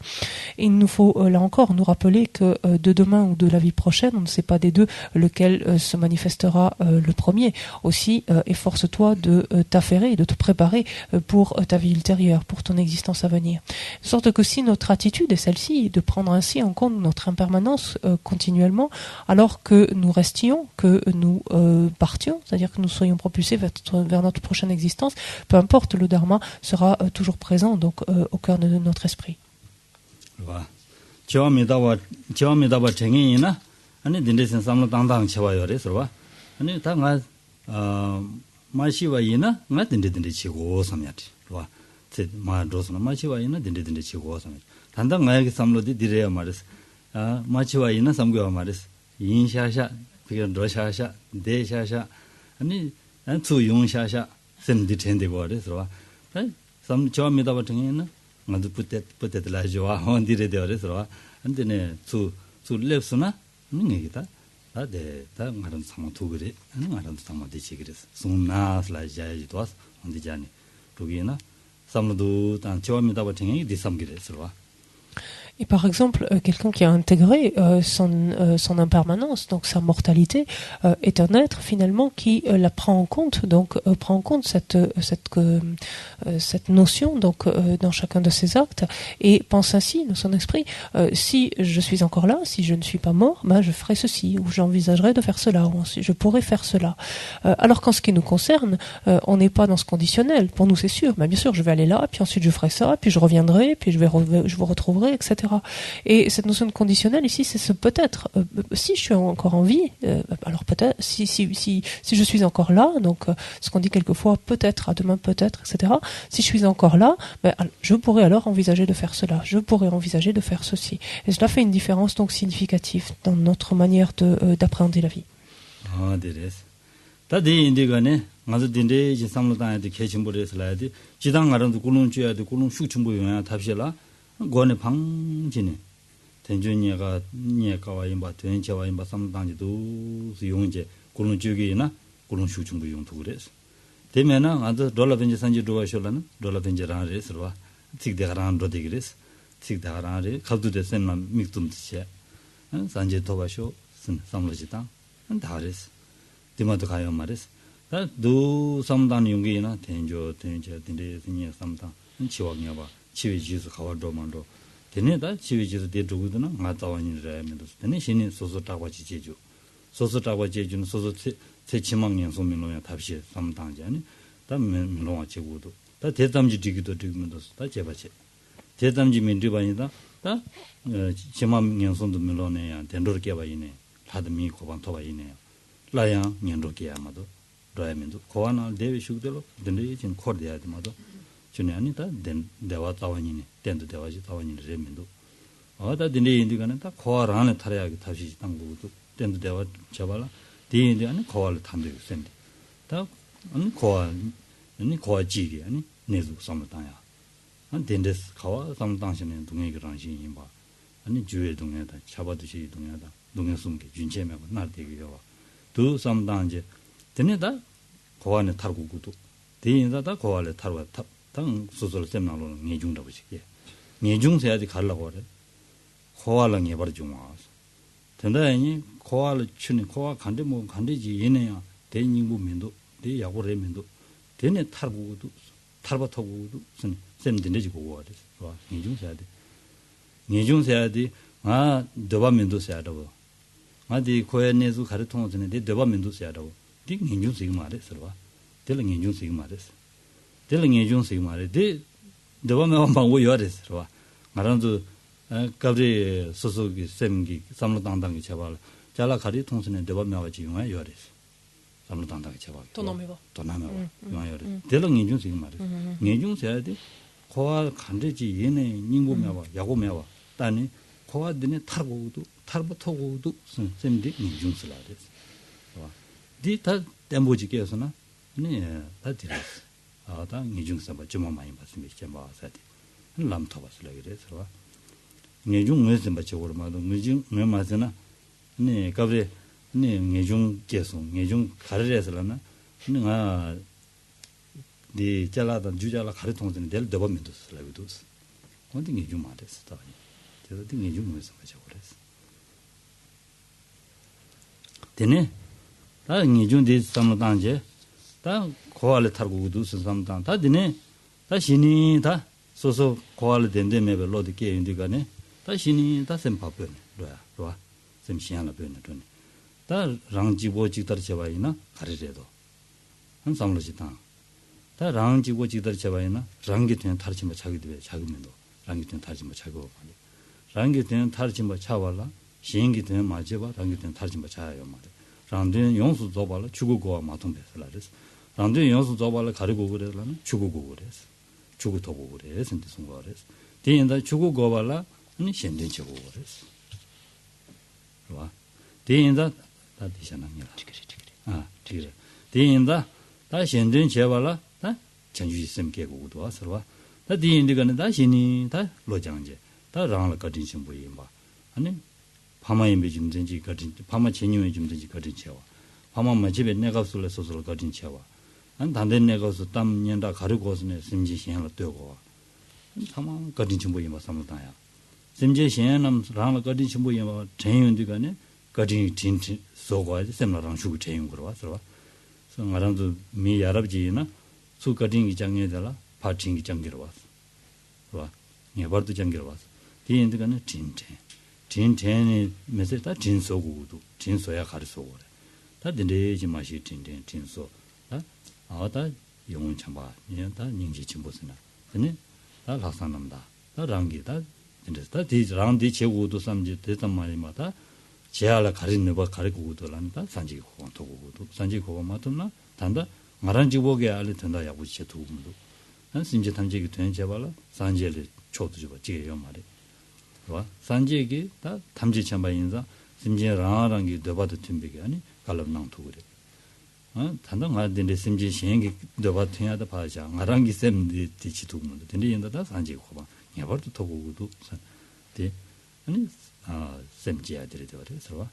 Et il nous faut, là encore, nous rappeler que de demain ou de la vie prochaine, on ne sait pas des deux lequel se manifestera le premier. Aussi, efforce-toi de t'affairer, de te préparer pour ta vie ultérieure, pour ton existence à venir. De sorte que si notre attitude est celle-ci, de prendre ainsi en compte notre impermanence continuellement, alors que nous restions, que nous partions, c'est-à-dire que nous soyons propulsés vers notre prochaine existence, peu importe, le dharma sera toujours présent donc au cœur de notre esprit. 마도스나 마치와이나 딘딘딘 치고서는 단단 나에게 삼로디 디레야 말스 아 마치와이나 삼고야 말스 인샤샤 그게 로샤샤 데샤샤 아니 안투 용샤샤 셈디 텐데 거래서 삼 처음이다 버튼에는 나도 뿌떼 라지와 혼디레 되어서 안데네 투 랩스나 능이다 다데 다 마른 상마 두그레 마른 상마 되지 그래서 숨나슬라 자이도 왔 온디자니 두기나 Et par exemple, quelqu'un qui a intégré son impermanence, donc sa mortalité, est un être finalement qui la prend en compte, donc prend en compte cette notion donc dans chacun de ses actes et pense ainsi dans son esprit, si je suis encore là, si je ne suis pas mort, ben je ferai ceci, ou j'envisagerai de faire cela, ou je pourrais faire cela. Alors qu'en ce qui nous concerne, on n'est pas dans ce conditionnel. Pour nous, c'est sûr, mais bien sûr, je vais aller là, puis ensuite je ferai ça, puis je reviendrai, puis je vous retrouverai, etc. Et cette notion de conditionnel ici, c'est ce peut-être. Si je suis encore en vie, alors peut-être, si je suis encore là, donc ce qu'on dit quelquefois, peut-être, à demain peut-être, etc. Si je suis encore là, ben, je pourrais alors envisager de faire cela, je pourrais envisager de faire ceci. Et cela fait une différence donc significative dans notre manière d'appréhender la vie. Ah, 다디 인디가네 맞아 딘데 이제 삼로다한테 개침보레서 라야지 지당 가람도 꿀론 줘야 돼 꿀론 슈침보 용야 답시라 고네 방진이 된준이가 니에가와 임바 된체와 임바 삼당지도 용제 꿀론 줘게나 꿀론 슈침보 용도 그래서 되면은 아주 돌아든지 산지 도와셔라는 돌아든지라는 레스와 틱데가란 로데그레스 틱데가란에 가두데 셈만 믹tum듯이 산지 도와셔 삼로지당 다레스 디마도 가요 말이스. 도 삼단 용기나 된조 된제 된데 신이 삼단 치와냐 봐. 치위지스 가와도만도. 되네다 치위지스 대두고도나 마자원이라면도. 되네 신이 소소타고 지제주. 소소타고 제주는 소소 세치망년 소민로야 답시 삼단자니. 다 민로와 제고도. 다 대담지 디기도 디면도 다 제바체. 대담지 민디바니다. 다 치망년 손도 민로네야 된도르게 바이네. 다드미 고반 토바이네. 라양 년도께 아마도 라야면도 고아나 대비 숙대로 된데 지금 코르디아드마도 전에 아니다 된 대화 자원이네 된도 대화지 자원이네 레면도 어다 된데 인디가는 다 고아라는 타려야기 다시 당부도 된도 대화 잡아라 뒤인데 아니 고아를 탄대 센데 다 아니 고아 지기 아니 내주 삼다야 안 된데스 고아 삼당신의 동행이랑 신인 봐 아니 주의 동행다 잡아듯이 동행다 동행 숨게 준체매고 날 되기요 두 삼단제 되네다 고안에 탈고구도 대인자다 고안에 탈고 당 소설 셈나로는 내중다고 시게 내중세야지 갈라고 그래 고안을 해버려 좀 와서 된다니 고안을 추니 고아 간데 뭐 간데지 얘네야 대인부 면도 대 야고래 면도 되네 탈고구도 탈바타고도 셈된데지 고고 그래 와 내중세야지 아 더바면도 세야다고 아디 코에네즈 가르통어즈네 데 더바멘도스야라고 디 닌중스이 말했어 봐 델 닌중스이 말했어 델 닌중스이 말해 데 더바메만 방고 요랬어 봐 말한도 갑리 소소기 셈기 삼로당당기 제발 잘라 가리통스네 더바메와 지용아 요랬어 삼로당당기 제발 도나메바 요아 요랬어 델 닌중스이 말했어 닌중스야데 코아 간데지 얘네 닌고메와 야고메와 따니 코아드네 타고도 탈부터고도 쌤디 인중슬라데스 와 디타 템보지께서나 네다 디레스 아다 인중사바 좀 많이 봤으면 이제 마사디 람토바슬라 그래서 와 인중 무슨 받쳐고 말도 인중 뭐 맞으나 네 갑래 네 인중 계속 인중 가르래서라나 내가 네 잘라다 주잘라 가르통들은 될 더버면도 슬라비도 어디 인중 맞았어 다 그래서 인중 무슨 받쳐고 그랬어 되네 다 인중데 삼단제 다 고알을 타고도 삼단 다 되네 다 신이 다 소소 고알을 된데 매벨 로드게 인디가네 다 신이 다 셈파변 로야 셈시하나 변네 다 랑지보 지터 제바이나 가리래도 한 삼로지다 다 랑지보 지터 제바이나 랑게 된 타르치마 자기도 자기면도 랑게 된 타르치마 자고 랑게 된 타르치마 차발라 시행기 되는 맞아봐 랑게 된 타르치마 차요 말이야 랑된 용수 줘발라 죽고와 마통배설라레스 랑된 용수 줘발라 가리고 그래라는 죽고 그래서 죽고도 그래서 근데 송거래서 대인다 죽고 발라 아니 현대 죽고 그래서 와 대인다 다 되잖아요 아 뒤에 대인다 다 현대 제발라 다 전주 있음 개고도 와서 다 대인들은 다 신이 다 로장제 다 랑을 가진 신부이 봐 아니 파마에 매좀 된지 가진 파마 제뉴에 좀 된지 가진 채와 파마만 집에 내가 술래 소설 가진 채와 안 단된 내가서 땀 년다 가르고서네 심지 신을 떼고 파마 가진 좀 보이 뭐 삼다야 semje shenam rang la gadin chimbo yama chen de gane gadin tin so go semla rang shu chen go wa so ngarang du mi yarab ji na su gadin gi jangye dala pa ting gi jangye wa so ye bar du jangye wa tin de gane tin ni mese ta tin so go du tin so ya gar so go 다 된대지 마시 진소 아다 영원 참바 니다 닝지 침보스나 근데 다 라산남다 다 랑기다 된다 디 랑디 제고도 삼지 대단 말이마다 제알라 가리는 거 가리고도란다 산지 고원 도고도 산지 고원 맞나 단다 마란지 보게 알리 된다 야부지 도움도 한 심지 탐지기 된 제발라 산지를 초도 줘 지요 말이 와 산지기 다 탐지 참바 인자 심지 랑랑기 되바도 팀비게 아니 갈람낭 두그래 단단 가든데 심지 신기 너바 태야다 봐자 나랑기 셈디 디치도 문데 근데 연다다 산지 고바 야버도 토고도 데 아니 셈지야 되려 그래서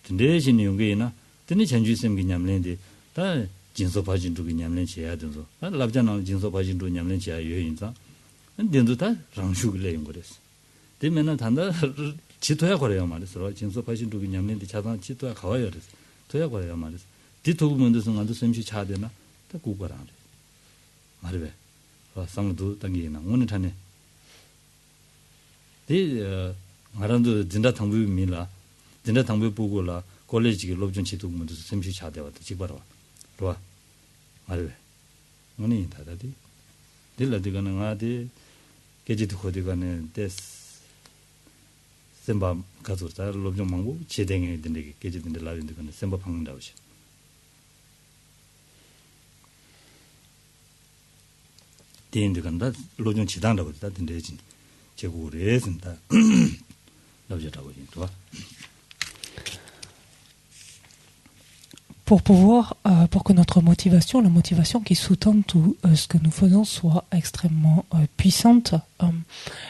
근데 신 용게나 근데 전주 셈기 냠랜데 다 진소 바진도 냠랜 지야 된서 다 랍잖아 진소 바진도 냠랜 지야 여인자 근데도 다 랑슈글레 용거랬어 되면은 단다 지도야 거래요 말이서 진소 바진도 냠랜데 자단 지도야 가와요 그래서 도야 거래요 말이서 디토부면도 상관도 셈시 차되나 다 구거라 말이베 상도 당기나 오늘 타네 디 마란도 진다 당부 밀라 진다 당부 보고라 콜레지기 롭준 지도부면도 셈시 차되었다 지바라 로아 말이베 오늘 다다디 딜라디가는 아디 게지도 코디가는 데스 셈바 가서다 롭준 망고 제댕에 된데 게지든데 라린데 근데 셈바 방는다 오시 대인들간다 로종 지단다고 다 된대진 제고래선다 나오자라고 인도와 pour que notre motivation, la motivation qui sous-tend tout ce que nous faisons soit extrêmement puissante,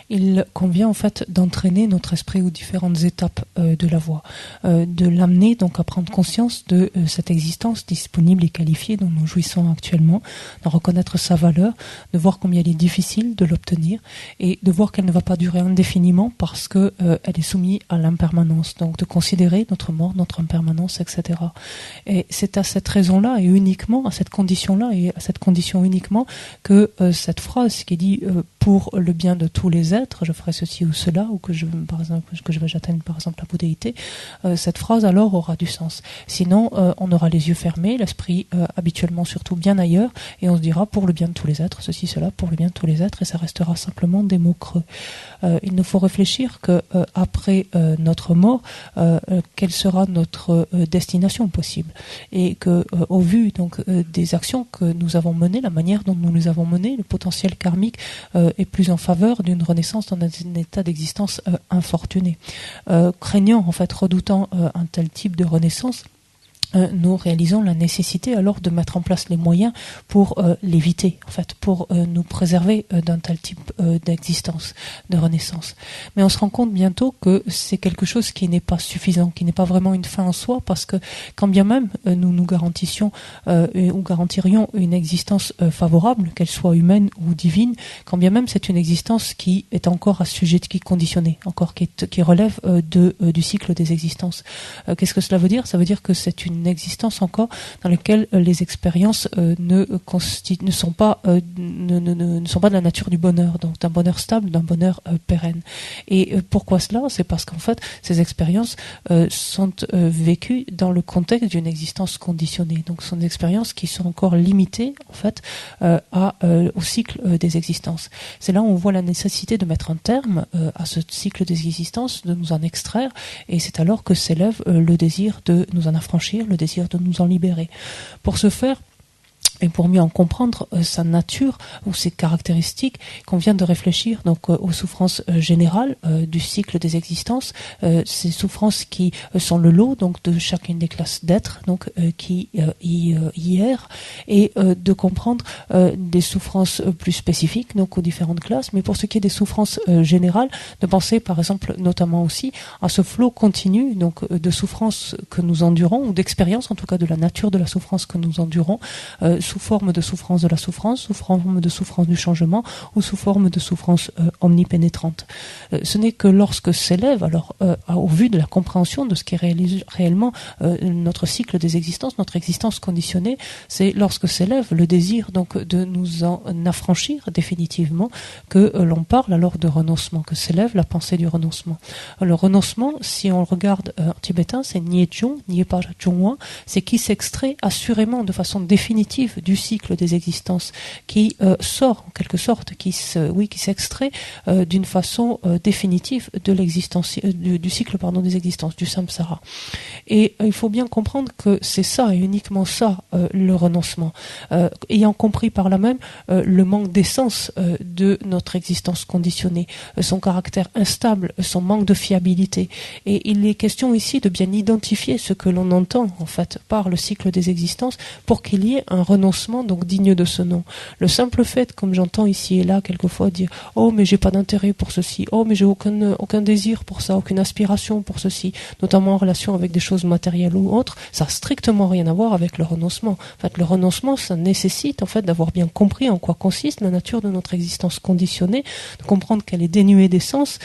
il convient en fait d'entraîner notre esprit aux différentes étapes de la voie, de l'amener donc à prendre conscience de cette existence disponible et qualifiée dont nous jouissons actuellement, d'en reconnaître sa valeur, de voir combien il est difficile de l'obtenir et de voir qu'elle ne va pas durer indéfiniment parce que elle est soumise à l'impermanence, donc de considérer notre mort, notre impermanence, etc. Et c'est à cette raison-là et uniquement, à cette condition-là et à cette condition uniquement que cette phrase qui dit pour le bien de tous les êtres, je ferai ceci ou cela, ou que je vais j'atteindre par exemple la bouddhéité, cette phrase alors aura du sens. Sinon, on aura les yeux fermés, l'esprit habituellement surtout bien ailleurs, et on se dira pour le bien de tous les êtres, ceci, cela, pour le bien de tous les êtres, et ça restera simplement des mots creux. Il nous faut réfléchir que après notre mort, quelle sera notre destination possible, et que au vu donc des actions que nous avons menées, la manière dont nous les avons menées, le potentiel karmique est plus en faveur d'une renaissance dans un état d'existence infortuné. Craignant, en fait, redoutant un tel type de renaissance, nous réalisons la nécessité alors de mettre en place les moyens pour l'éviter, en fait, pour nous préserver d'un tel type d'existence, de renaissance. Mais on se rend compte bientôt que c'est quelque chose qui n'est pas suffisant, qui n'est pas vraiment une fin en soi, parce que quand bien même nous nous garantissions ou garantirions une existence favorable, qu'elle soit humaine ou divine, quand bien même c'est une existence qui est encore assujettie, qui est conditionnée, encore qui relève du cycle des existences. Qu'est-ce que cela veut dire ? Ça veut dire que c'est une existence encore dans laquelle les expériences ne sont pas de la nature du bonheur, donc d'un bonheur stable, d'un bonheur pérenne. Et pourquoi cela ? C'est parce qu'en fait ces expériences sont vécues dans le contexte d'une existence conditionnée. Donc ce sont des expériences qui sont encore limitées en fait au cycle des existences. C'est là où on voit la nécessité de mettre un terme à ce cycle des existences, de nous en extraire, et c'est alors que s'élève le désir de nous en affranchir, le désir de nous en libérer. Pour ce faire, et pour mieux en comprendre sa nature ou ses caractéristiques, qu'on vient de réfléchir donc aux souffrances générales du cycle des existences, ces souffrances qui sont le lot donc de chacune des classes d'êtres donc qui y errent, et de comprendre des souffrances plus spécifiques donc aux différentes classes. Mais pour ce qui est des souffrances générales, de penser par exemple notamment aussi à ce flot continu donc de souffrances que nous endurons, ou d'expérience en tout cas de la nature de la souffrance que nous endurons, sous forme de souffrance de la souffrance, sous forme de souffrance du changement ou sous forme de souffrance omnipénétrante. Ce n'est que lorsque s'élève, alors au vu de la compréhension de ce qui est réellement notre cycle des existences, notre existence conditionnée, c'est lorsque s'élève le désir donc de nous en affranchir définitivement que l'on parle alors de renoncement, que s'élève la pensée du renoncement. Le renoncement, si on le regarde en tibétain, c'est Nyechung, Nyepa Chungwa, c'est qui s'extrait assurément de façon définitive du cycle des existences, qui sort en quelque sorte, qui s'extrait d'une façon définitive de l'existence, du cycle des existences, du samsara. Et il faut bien comprendre que c'est ça et uniquement ça le renoncement, ayant compris par là même le manque d'essence de notre existence conditionnée, son caractère instable, son manque de fiabilité. Et il est question ici de bien identifier ce que l'on entend en fait par le cycle des existences pour qu'il y ait un renoncement donc digne de ce nom. Le simple fait, comme j'entends ici et là quelquefois dire « Oh mais j'ai pas d'intérêt pour ceci, oh mais j'ai aucun désir pour ça, aucune aspiration pour ceci », notamment en relation avec des choses matérielles ou autres, ça n'a strictement rien à voir avec le renoncement. En fait, le renoncement, ça nécessite en fait d'avoir bien compris en quoi consiste la nature de notre existence conditionnée, de comprendre qu'elle est dénuée d'essence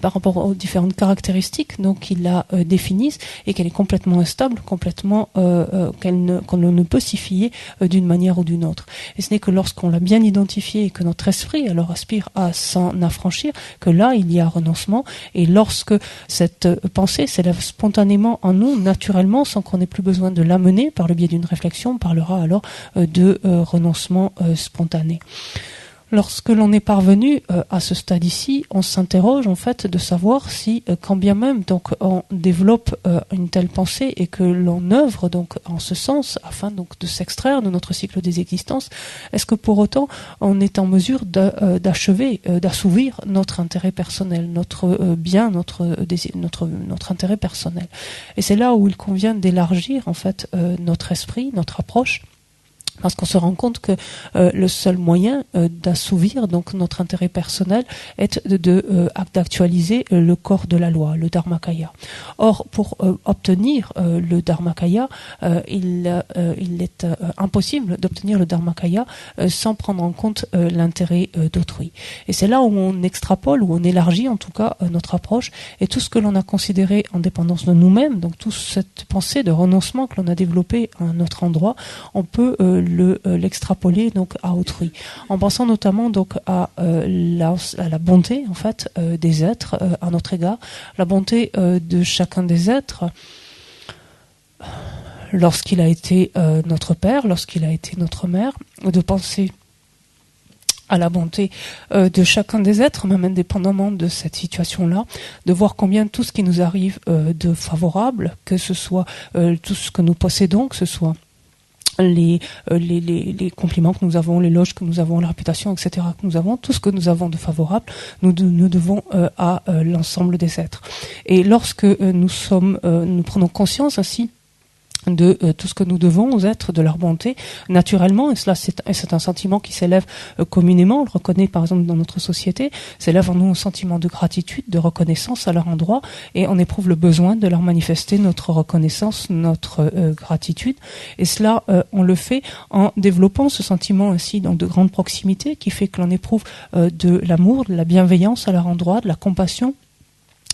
par rapport aux différentes caractéristiques donc qu'il la définissent et qu'elle est complètement instable, complètement qu'on ne peut s'y fier d'une manière ou d'une autre. Et ce n'est que lorsqu'on l'a bien identifié et que notre esprit alors aspire à s'en affranchir que là il y a renoncement, et lorsque cette pensée s'élève spontanément en nous, naturellement, sans qu'on ait plus besoin de l'amener par le biais d'une réflexion, on parlera alors de renoncement spontané. Lorsque l'on est parvenu à ce stade ici, on s'interroge en fait de savoir si, quand bien même donc on développe une telle pensée et que l'on œuvre donc en ce sens afin donc de s'extraire de notre cycle des existences, est-ce que pour autant on est en mesure d'achever, d'assouvir notre intérêt personnel, notre bien, notre intérêt personnel. Et c'est là où il convient d'élargir en fait notre esprit, notre approche. Parce qu'on se rend compte que le seul moyen d'assouvir donc notre intérêt personnel est d'actualiser le corps de la loi, le Dharmakaya. Or, pour obtenir le Dharmakaya, il est impossible d'obtenir le Dharmakaya sans prendre en compte l'intérêt d'autrui. Et c'est là où on extrapole, où on élargit en tout cas notre approche, et tout ce que l'on a considéré en dépendance de nous-mêmes, donc toute cette pensée de renoncement que l'on a développée à un autre endroit, on peut l'extrapoler donc à autrui, en pensant notamment donc à la bonté en fait des êtres à notre égard, la bonté de chacun des êtres lorsqu'il a été notre père, lorsqu'il a été notre mère, de penser à la bonté de chacun des êtres, même indépendamment de cette situation-là, de voir combien tout ce qui nous arrive de favorable, que ce soit tout ce que nous possédons, que ce soit les compliments que nous avons, l'éloge que nous avons, la réputation, etc. que nous avons, tout ce que nous avons de favorable, nous devons à l'ensemble des êtres. Et lorsque nous prenons conscience ainsi de tout ce que nous devons aux êtres, de leur bonté, naturellement, et cela c'est un sentiment qui s'élève communément, on le reconnaît par exemple dans notre société, s'élève en nous un sentiment de gratitude, de reconnaissance à leur endroit, et on éprouve le besoin de leur manifester notre reconnaissance, notre gratitude, et cela on le fait en développant ce sentiment ainsi donc de grande proximité qui fait que l'on éprouve de l'amour, de la bienveillance à leur endroit, de la compassion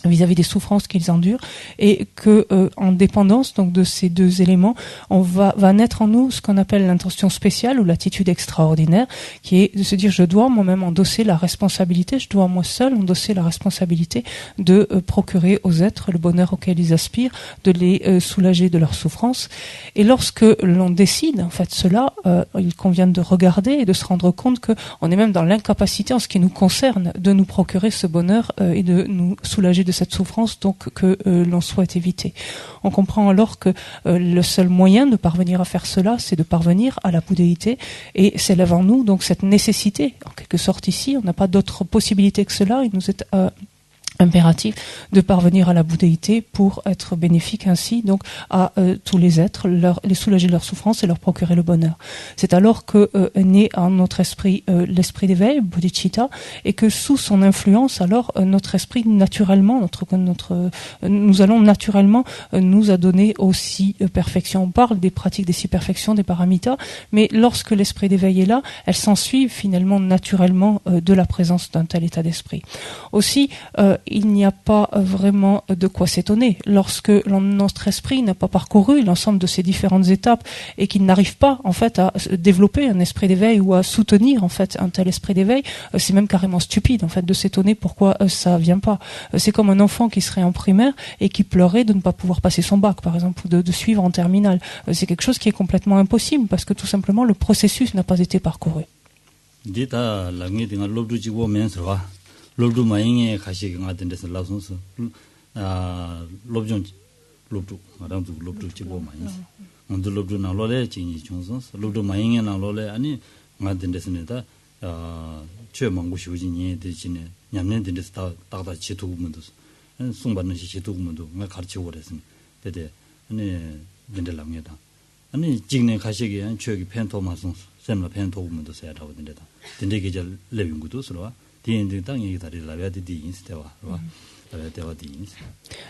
vis-à-vis des souffrances qu'ils endurent, et que en dépendance donc de ces deux éléments, on va naître en nous ce qu'on appelle l'intention spéciale ou l'attitude extraordinaire, qui est de se dire je dois moi-même endosser la responsabilité, je dois moi seul endosser la responsabilité de procurer aux êtres le bonheur auquel ils aspirent, de les soulager de leurs souffrances. Et lorsque l'on décide en fait cela, il convient de regarder et de se rendre compte que on est même dans l'incapacité en ce qui nous concerne de nous procurer ce bonheur et de nous soulager de cette souffrance donc que l'on souhaite éviter. On comprend alors que le seul moyen de parvenir à faire cela, c'est de parvenir à la bouddhéité, et s'élève en nous donc cette nécessité, en quelque sorte ici, on n'a pas d'autre possibilité que cela, il nous est impératif de parvenir à la bouddhéité pour être bénéfique ainsi donc à tous les êtres, les soulager de leur souffrance et leur procurer le bonheur. C'est alors que naît en notre esprit l'esprit d'éveil, bodhicitta, et que sous son influence alors notre esprit naturellement, nous allons naturellement nous adonner aux six perfections. On parle des pratiques des six perfections, des paramitas, mais lorsque l'esprit d'éveil est là, elles s'ensuivent finalement naturellement de la présence d'un tel état d'esprit. Aussi, il n'y a pas vraiment de quoi s'étonner lorsque notre esprit n'a pas parcouru l'ensemble de ces différentes étapes et qu'il n'arrive pas en fait à développer un esprit d'éveil ou à soutenir en fait un tel esprit d'éveil. C'est même carrément stupide en fait de s'étonner pourquoi ça vient pas. C'est comme un enfant qui serait en primaire et qui pleurait de ne pas pouvoir passer son bac par exemple ou de suivre en terminale. C'est quelque chose qui est complètement impossible parce que tout simplement le processus n'a pas été parcouru. lobdu maingé kashi nga den des la sons lobjon lobdu madam du lobdu chibo maing on de lobdu na lole chini chonsons lobdu maingé na lole ani nga den des ne da chue mangu shuji ni de chine nyamnen den des ta da chitu mundu 송받는 시 chitu mundu nga karchi woresni de ani den de la ngeda ani jigne kashi ge chuegi 펜토 마송 semla 펜토 mundu sa da den da den de ge 절 레빙구도 서로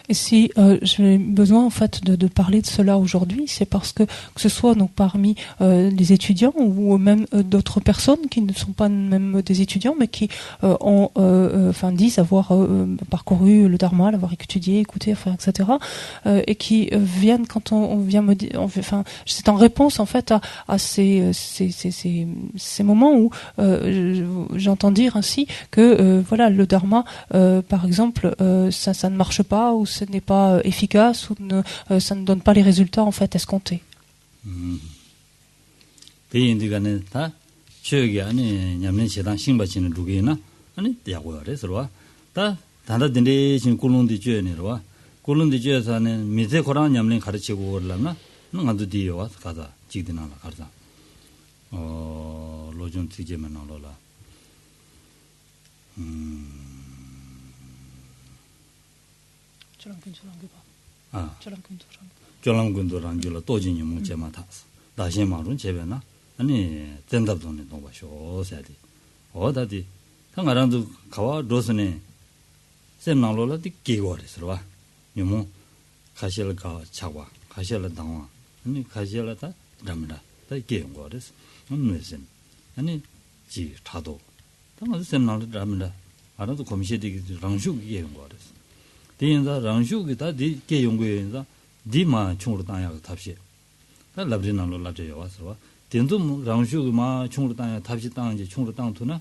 Et si j'ai besoin en fait de parler de cela aujourd'hui, c'est parce que ce soit donc parmi les étudiants ou même d'autres personnes qui ne sont pas même des étudiants mais qui disent avoir parcouru le Dharma, l'avoir étudié, écouté, etc. Et qui viennent quand on vient me dire, c'est en réponse en fait à ces moments où j'entends dire ainsi que voilà le Dharma par exemple ça ne marche pas ou ce n'est pas efficace ou ça ne donne pas les résultats en fait escomptés. 졸랑군도랑 또진이 문제만 탔어. 다시 말은 제배나 아니 된답도네 동바쇼세디. 어다디 당가랑도 가와 로스네 셈나로라디 기고레스로 요모 가실가 차와 가실라 당와 아니 가실라다 담다 다 기고레스 음메신 아니 지 차도 당가 셈나로 담다 알아도 komisiyedeki 랑슈기 기고레스 디인자 랑슈기다 디 개용고인자 디마 총으로 땅야 탑시 다 라브리나로 라제요 와서 딘도 랑슈기마 총으로 땅야 탑시 땅인지 총으로 땅 두나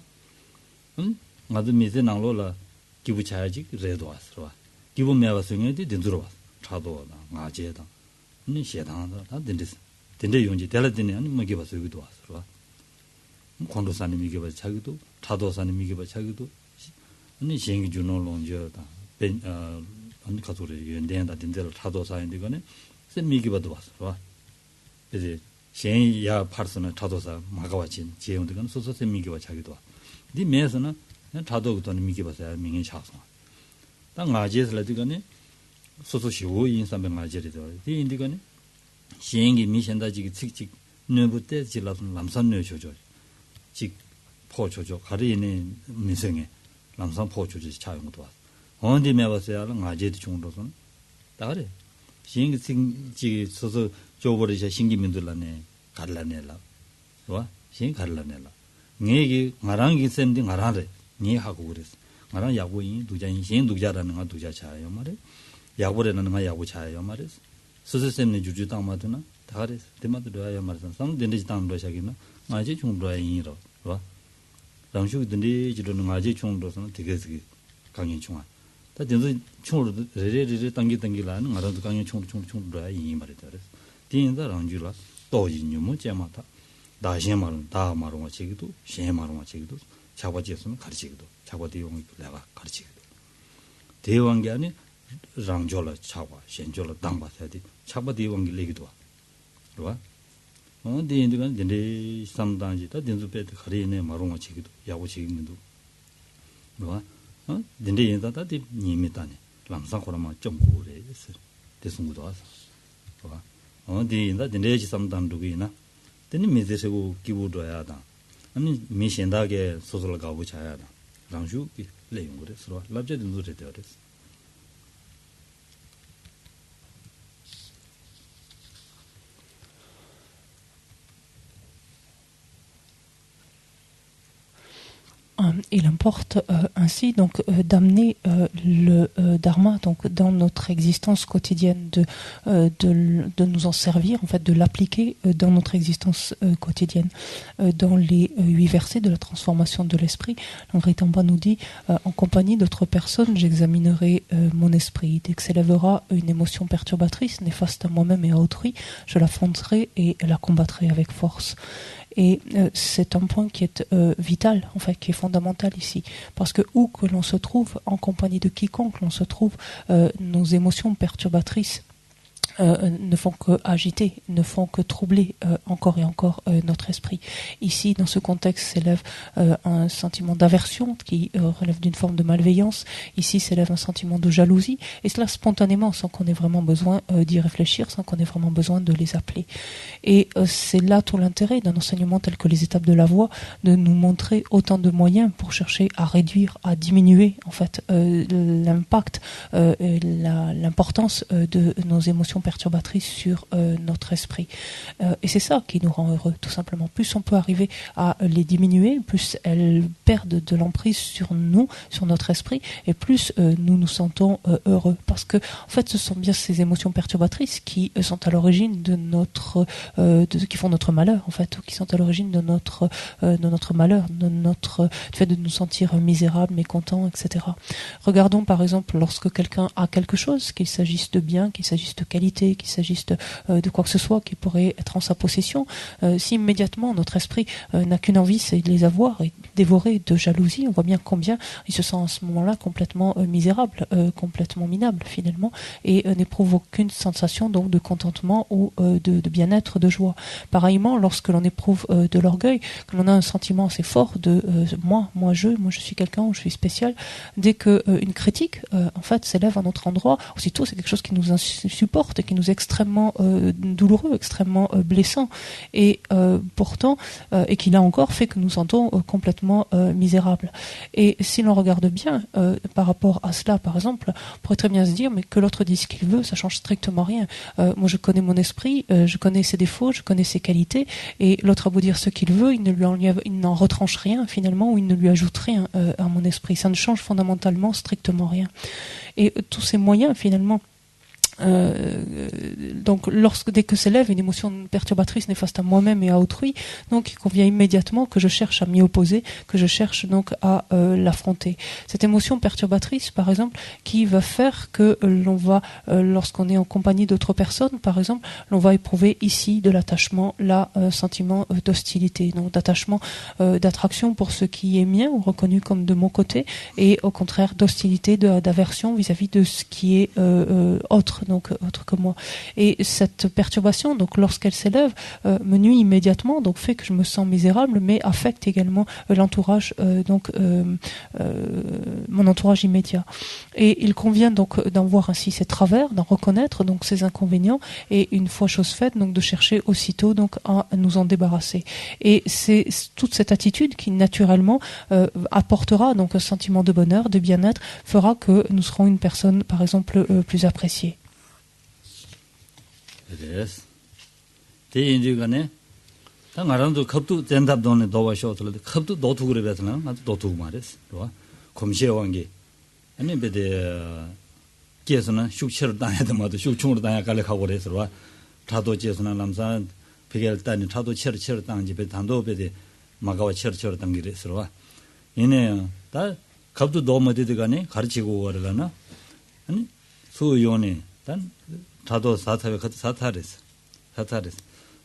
나도 미세 나로라 기부 차야지 레도 왔어 기부 매와서인데 딘도로 왔어 차도다 나제다 니 시에다다 다 딘데스 딘데 용지 될라딘이 아니 뭐 기바서 여기도 왔어 콘도산이 미기바 차기도 차도산이 미기바 차기도 아니 시행이 주노론저다 아니 가족이 연대한다 딘데로 차도사인데 거네 셈미기바도 왔어 이제 시행이야 파르스는 차도사 마가와진 지용들은 소소 셈미기와 자기도 네 매에서는 차도도 미기바서 명인 차서 땅 아제스라도 거네 소소 시오 인삼배 아제리도 이 인디거네 시행이 미션다지기 측직 뇌부터 질라선 남산뇌 조조 직 포조조 가리네 민생에 남산 포조지 차용도 왔어 언제 매봤어야 아제도 중으로선 다래 시행이 지 소소 조버리자 신기민들라네 갈라내라 와 시행 갈라내라 네기 마랑기 셈디 마라래 네 하고 그랬어 마랑 야구인 두자인 시행 두자라는 거 두자 차요 말에 야구라는 거 야구 차요 말에 스스셈네 주주 땅마드나 다래 대마드로야 말선 상된지 땅로 시작이나 아제 중로야 인이로 와 랑슈든지 지로는 아제 중로서는 되게 강인 중앙 다 된지 총으로 레레레 당기라는 말도 강인 총로야 인이 말이 돼 디인다 랑주라 또진유모 제마타 다시 말은 다 말은 지기도 시 말은 지기도 자과지에서는 가르치기도 자과대용이 내가 가르치기도 대왕이 아니 랑졸라 자과 신졸라 당바사디 자과대용이 레기도 와 디인디가 딘데 삼단지다 딘주페트 가리네 말은 지기도 야고 지기도 와 딘데 인다다 디 니미다니 람상 코라마 좀 고래 대승구도 와서 봐 디인다 딘데지 삼단두기나 딘니 미제세고 기부도야다 아니 미신다게 소설 가고 자야다 랑주 레용 그래서 랍제도 노래 되어res Il importe ainsi donc d'amener le dharma donc dans notre existence quotidienne, de nous en servir en fait, de l'appliquer dans notre existence quotidienne. Dans les 8 versets de la transformation de l'esprit, Ritamba nous dit en compagnie d'autres personnes, j'examinerai mon esprit. Dès que s'élèvera une émotion perturbatrice, néfaste à moi-même et à autrui, je l'affronterai et la combattrai avec force. Et c'est un point qui est vital, en fait, qui est fondamental ici. Parce que où que l'on se trouve, en compagnie de quiconque l'on se trouve, nos émotions perturbatrices ne font que agiter, ne font que troubler encore et encore notre esprit. Ici, dans ce contexte, s'élève un sentiment d'aversion qui relève d'une forme de malveillance. Ici, s'élève un sentiment de jalousie. Et cela spontanément, sans qu'on ait vraiment besoin d'y réfléchir, sans qu'on ait vraiment besoin de les appeler. Et c'est là tout l'intérêt d'un enseignement tel que les étapes de la voie, de nous montrer autant de moyens pour chercher à réduire, à diminuer en fait l'impact, l'importance de nos émotions perturbatrices sur notre esprit. Et c'est ça qui nous rend heureux, tout simplement. Plus on peut arriver à les diminuer, plus elles perdent de l'emprise sur nous, sur notre esprit, et plus nous nous sentons heureux. Parce que, en fait, ce sont bien ces émotions perturbatrices qui sont à l'origine de notre, qui font notre malheur, en fait, ou qui sont à l'origine de notre malheur, de notre fait de nous sentir misérables, mécontents, etc. Regardons par exemple lorsque quelqu'un a quelque chose, qu'il s'agisse de bien, qu'il s'agisse de qualité, qu'il s'agisse de quoi que ce soit qui pourrait être en sa possession, si immédiatement notre esprit n'a qu'une envie, c'est de les avoir et dévorer de jalousie, on voit bien combien il se sent à ce moment-là complètement misérable, complètement minable finalement, et n'éprouve aucune sensation donc de contentement ou de bien-être, de joie. Pareillement, lorsque l'on éprouve de l'orgueil, que l'on a un sentiment assez fort de moi je suis quelqu'un, je suis spécial, dès que une critique en fait s'élève à notre endroit, aussitôt c'est quelque chose qui nous insupporte, qui nous est extrêmement douloureux, extrêmement blessant, et pourtant et qui là encore fait que nous sentons complètement misérables. Et si l'on regarde bien par rapport à cela, par exemple, on pourrait très bien se dire mais que l'autre dise ce qu'il veut, ça change strictement rien. Moi je connais mon esprit, je connais ses défauts, je connais ses qualités, et l'autre a beau dire ce qu'il veut, il n'en retranche rien finalement, ou il ne lui ajoute rien à mon esprit. Ça ne change fondamentalement strictement rien. Et tous ces moyens finalement, donc dès que s'élève une émotion perturbatrice néfaste à moi-même et à autrui, donc il convient immédiatement que je cherche à m'y opposer, que je cherche donc à l'affronter. Cette émotion perturbatrice, par exemple, qui va faire que l'on va, lorsqu'on est en compagnie d'autres personnes, par exemple, l'on va éprouver ici de l'attachement, là, sentiment d'hostilité, donc d'attachement, d'attraction pour ce qui est mien ou reconnu comme de mon côté, et au contraire d'hostilité, d'aversion vis-à-vis de ce qui est autre, donc autre que moi. Et cette perturbation, donc lorsqu'elle s'élève, me nuit immédiatement, donc fait que je me sens misérable, mais affecte également l'entourage, mon entourage immédiat. Et il convient donc d'en voir ainsi ses travers, d'en reconnaître donc ses inconvénients, et une fois chose faite, donc de chercher aussitôt donc à nous en débarrasser. Et c'est toute cette attitude qui naturellement apportera donc un sentiment de bonheur, de bien-être, fera que nous serons une personne, par exemple, plus appréciée. Yes. 대 인지간에 당 알아도 겁도 전답도는 도와셔도 겁도 도투 그래 배서나 나도 도투 말했어. 좋아. 검시에 관계. 아니 베데 계서는 숙처를 당해도 뭐도 숙충으로 당해 갈래 가고 그래서 와. 다도 제서나 남사 베겔 단이 다도 처를 당지 베 단도 베데 마가와 처를 당기래서 와. 얘네 다 겁도 너무 되더가네 가르치고 그러려나. 아니 소요네 단 다도 사타에 같이 사타랬어.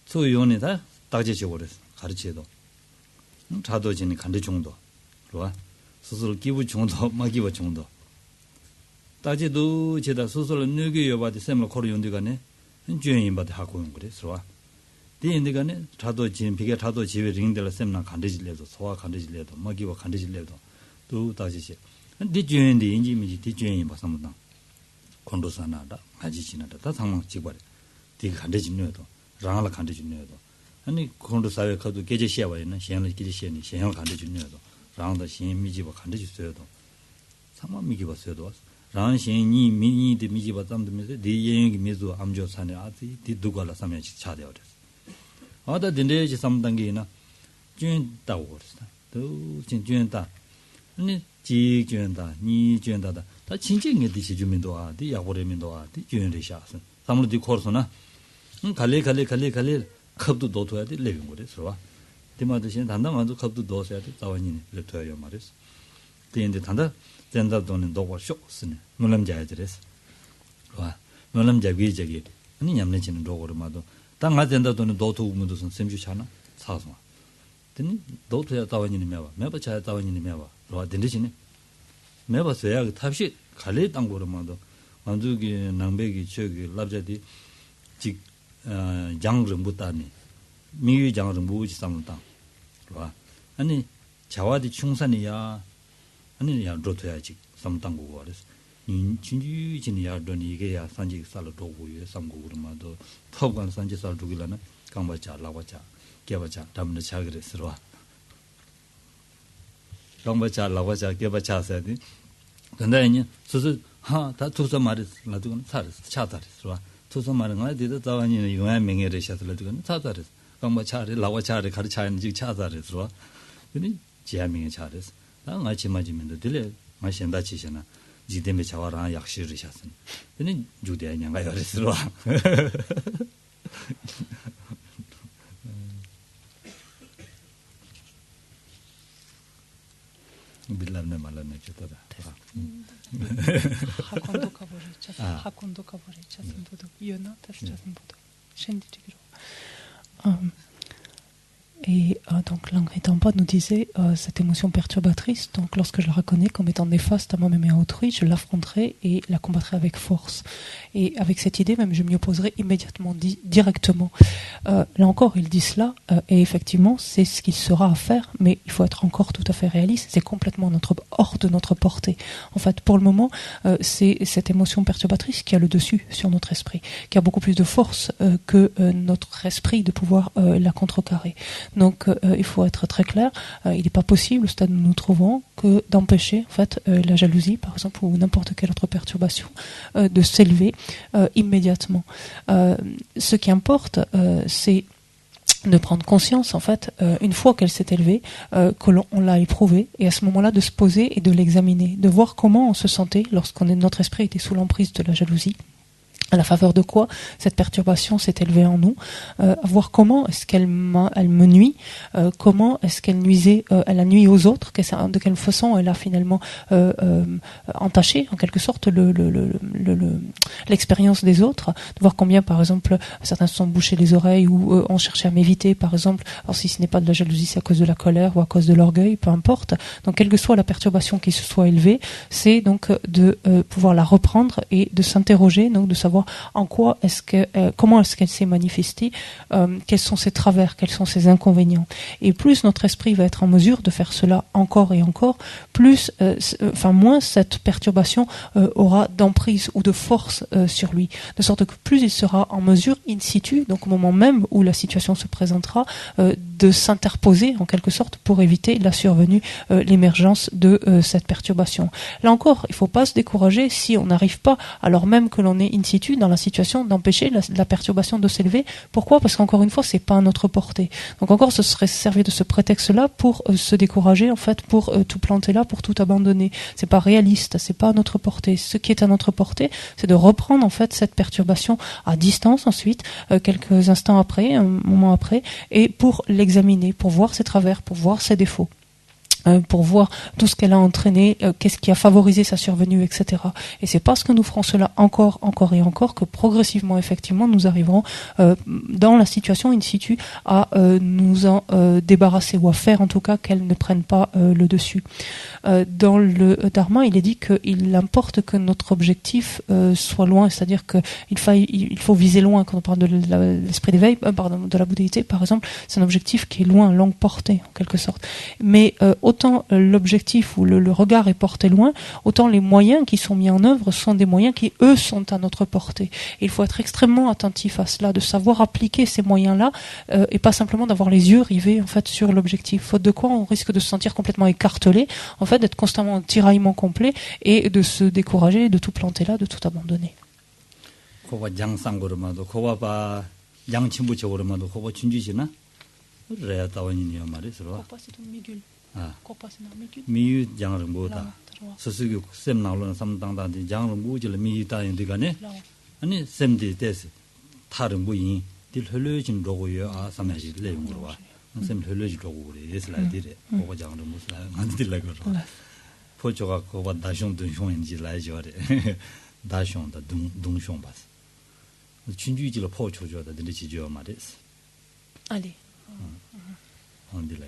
소요네 다 따지고 그랬어. 가르치도. 다도 지니 간대 정도. 좋아. 스스로 기부 정도, 마기부 정도. 따지도 제다 스스로 느껴 봐도 셈을 걸어 연대가네. 주인이 봐도 하고 온 그래. 좋아. 대인데가네 다도 지금 비게 다도 집에 링들 셈나 간대질래도 소화 간대질래도 마기부 간대질래도 또 따지지. 디 주연데 인지미지 디 주연이 봐서만 콘도사나다 마지치나다 다 상황 찍어래 디 간대진녀도 라라 간대진녀도 아니 콘도사에 가도 계제시야와는 시행을 계제시야니 시행을 간대진녀도 라운다 시행미지바 간대주서도 상황 미기봤어도 랑 시행이 미니데 미지바 담드면서 디 예행이 미주 암조산에 아디 디 두가라 사면 차대어래 아다 딘데지 3단계나 준 따고 그랬다 또 진준다 아니 지 준다 니 준다다 다 진정의 디시 주민도 아디 야고레민도 아디 준데 샤선 사물디 코르소나 갈래 컵도 넣어야 돼 레빈 거래서 와 디마드신 단단 먼저 컵도 넣어야 돼 자원이네 레토야 말이스 근데 단다 된다도는 너고 쇼스네 놀람자야들스 와 놀람자 위저기 아니 냠내지는 로고르마도 땅가 된다도는 너도 우문도선 셈주잖아 사서 근데 너도야 자원이네 매봐 자야 자원이네 매봐 와 된대지네 매봐서야 그 탑시 갈래 땅고르마도 완주기 남백이 저기 랍자디 직 장르 못다니 미유 장르 무지 삼다 와 아니 자와디 충산이야 아니 야 로토야지 삼당고 그래서 진주진 야도니 이게야 산지 살로 도고요 삼고르마도 탑관 산지 살 두기라나 강바자 라바자 개바자 담는 자 그랬어 강바자 라바자 개바자서디 근데 이제 수수 하다 투서 말이 나도 살았어 차다랬어 투서 말은 거 디도 자원이는 용한 명예를 샷을도 차다랬어 강바자리 라바자리 가르치는 지 차다랬어 근데 지하명이 차랬어 나 같이 맞으면 들래 마신다 치잖아 지데메 자와라 약시를 샷은 근데 주대야 냥가 그랬어 빌라네 말라네 쳤다 하콘도 가버리 차선보도 이어나 다시 차선보도 챈디기로 Et donc Langri Tampa nous disait cette émotion perturbatrice, donc lorsque je la reconnais comme étant néfaste à moi-même et à autrui, je l'affronterai et la combattrai avec force. Et avec cette idée même, je m'y opposerai immédiatement, directement. Là encore, il dit cela, et effectivement, c'est ce qu'il sera à faire, mais il faut être encore tout à fait réaliste, c'est complètement hors de notre portée. En fait, pour le moment, c'est cette émotion perturbatrice qui a le dessus sur notre esprit, qui a beaucoup plus de force que notre esprit de pouvoir la contrecarrer. Donc il faut être très clair, il n'est pas possible au stade où nous nous trouvons que d'empêcher en fait la jalousie par exemple ou n'importe quelle autre perturbation de s'élever immédiatement. Ce qui importe c'est de prendre conscience en fait une fois qu'elle s'est élevée que l'on l'a éprouvée et à ce moment-là de se poser et de l'examiner, de voir comment on se sentait notre esprit était sous l'emprise de la jalousie. À la faveur de quoi cette perturbation s'est élevée en nous, voir comment est-ce qu'elle me nuit, comment est-ce qu'elle nuisait, elle a nuit aux autres, de quelle façon elle a finalement entaché en quelque sorte l'expérience des autres, de voir combien par exemple certains se sont bouchés les oreilles ou ont cherché à m'éviter par exemple, alors si ce n'est pas de la jalousie c'est à cause de la colère ou à cause de l'orgueil, peu importe, donc quelle que soit la perturbation qui se soit élevée, c'est donc de pouvoir la reprendre et de s'interroger, donc de savoir en quoi comment est-ce qu'elle s'est manifestée, quels sont ses travers, quels sont ses inconvénients. Et plus notre esprit va être en mesure de faire cela encore et encore, moins cette perturbation aura d'emprise ou de force sur lui. De sorte que plus il sera en mesure, in situ, donc au moment même où la situation se présentera, de s'interposer en quelque sorte pour éviter la survenue, l'émergence de cette perturbation. Là encore, il ne faut pas se décourager si on n'arrive pas, alors même que l'on est in situ, dans la situation d'empêcher la perturbation de s'élever. Pourquoi ? Parce qu'encore une fois, c'est pas à notre portée. Donc encore, ce serait servir de ce prétexte-là pour se décourager, en fait, pour tout planter là, pour tout abandonner. C'est pas réaliste, c'est pas à notre portée. Ce qui est à notre portée, c'est de reprendre en fait cette perturbation à distance ensuite, quelques instants après, un moment après, et pour l'examiner, pour voir ses travers, pour voir ses défauts. Pour voir tout ce qu'elle a entraîné, qu'est-ce qui a favorisé sa survenue, etc. Et c'est parce que nous ferons cela encore et encore que progressivement, effectivement, nous arriverons dans la situation in situ à nous en débarrasser ou à faire en tout cas qu'elle ne prenne pas le dessus. Dans le Dharma, il est dit qu'il importe que notre objectif soit loin, c'est-à-dire qu'il faut viser loin. Quand on parle de l'esprit d'éveil, de la bouddhéité par exemple, c'est un objectif qui est loin, longue portée en quelque sorte. Mais autant autant l'objectif ou le regard est porté loin, autant les moyens qui sont mis en œuvre sont des moyens qui, eux, sont à notre portée. Et il faut être extrêmement attentif à cela, de savoir appliquer ces moyens-là et pas simplement d'avoir les yeux rivés en fait, sur l'objectif. Faute de quoi, on risque de se sentir complètement écartelé, en fait, d'être constamment en tiraillement complet et de se décourager, de tout planter là, de tout abandonner. 미유 장을 뭐다 서수교 셈 나올는 삼당단데 장을 무질 미유 다인 되가네 아니 셈디 데스 다른 뭐이 딜 흘려진 로고요 아 삼야지 내용으로 와 셈 흘려지 로고 그래 예슬라이디레 그거 장을 무슨 안 들라 그러 포초가 그거 다숑 dun숑인지 라이저래 다숑다 동숑 봤어 진주지를 포초줘다 근데 지죠 말이스 Allez. On dit là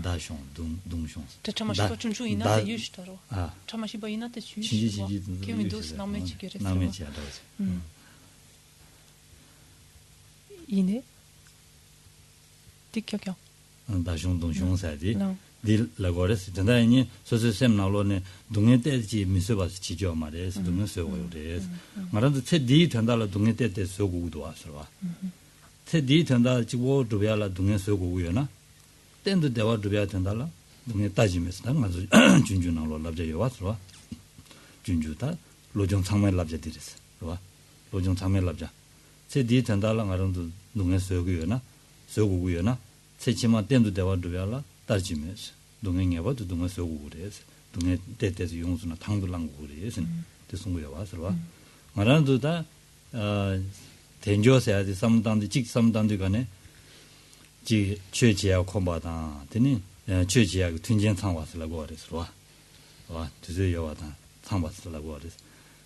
다숑 동숑 Tamashi chunchu ina te yushtaro. Tamashi ba ina te yushtaro. Kimi dos namechi gere. 나메치 하다지. Iné. Tikkyokyo. 다숑 동숑 사디. 딜 라고레스 단다니 소소셈 나로네 동네 때지 미서바스 지죠 말에서 동네 세고요레. 말한도 체디 단달라 동네 때 세고도 와서와. 체디 단다 지고 두배라 동네 세고고요나. 땐도 대화 두배야 된달라. 동네 따지면서 맞아 준준나로 랍자요 와서와. 준주다 로정 창매 랍자 드렸어. 봐. 로정 창매 랍자. 체디 단달라 가른도 동네 세고요나. 세고고요나. 체치마 땐도 대화 두배라. 따지면서 동행해 봐도 동네 세고고 그래서 동네 때때서 용수나 당들랑 그래서 대송 거야 와서 봐. 말한도 다 된조세야 돼. 삼단도 직 삼단도 간에 지 최지야 콤바다. 되니 최지야 튼전 상와서라고 그래서 와. 와, 드세요 와다. 상와서라고 그래서.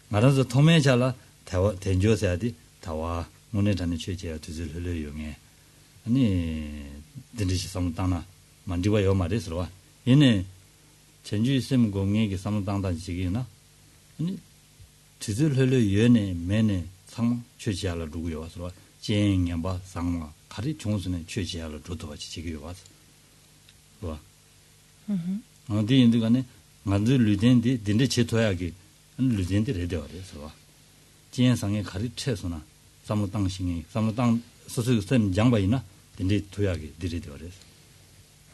말아서 도매자라 대화 된조세야 돼. 다와 문에 다는 최지야 드실 흘려용해. 아니 된지시 삼단나 만디와요 말해서 와. 얘네 전주 쌤 공예기 삼단단 지기나. 아니 드실 흘려연에 매네 상 최지야라 누구요 와서 와. 쟁양바 상마 가리 종순에 최지야를 줘도같이 지기요 와서 와 어디 인도간에 만들 르덴디 딘데 제토야기 르덴디 레데어서 와 지연상에 가리 최소나 삼무당신이 삼무당 소소선 장바이나 딘데 토야기 디레데어서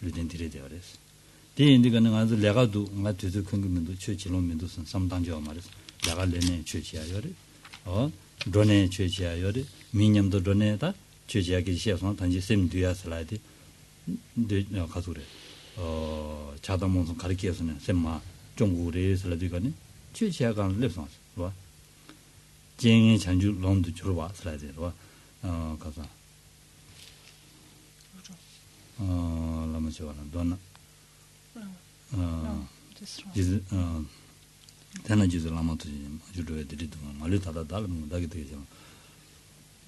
르덴디 레데어서 디 인도간에 아주 내가도 맞듯이 큰 거면도 최지론면도 삼당저 말해서 내가 내내 최지야요래 드네 최지야요래 미념도 드네다 최지하게 시에서 단지 쌤 뒤야슬라이디 네 가서래 자다몬선 가르치에서는 쌤마 중국에서라디가네 최지하가 랩선 봐 쟁이 잔주 롱도 주로 와 슬라이드 봐 가서 라마치와나 도나 이제 대나 지도 라마도 주로에 드리도 말을 다다달 문다게 되죠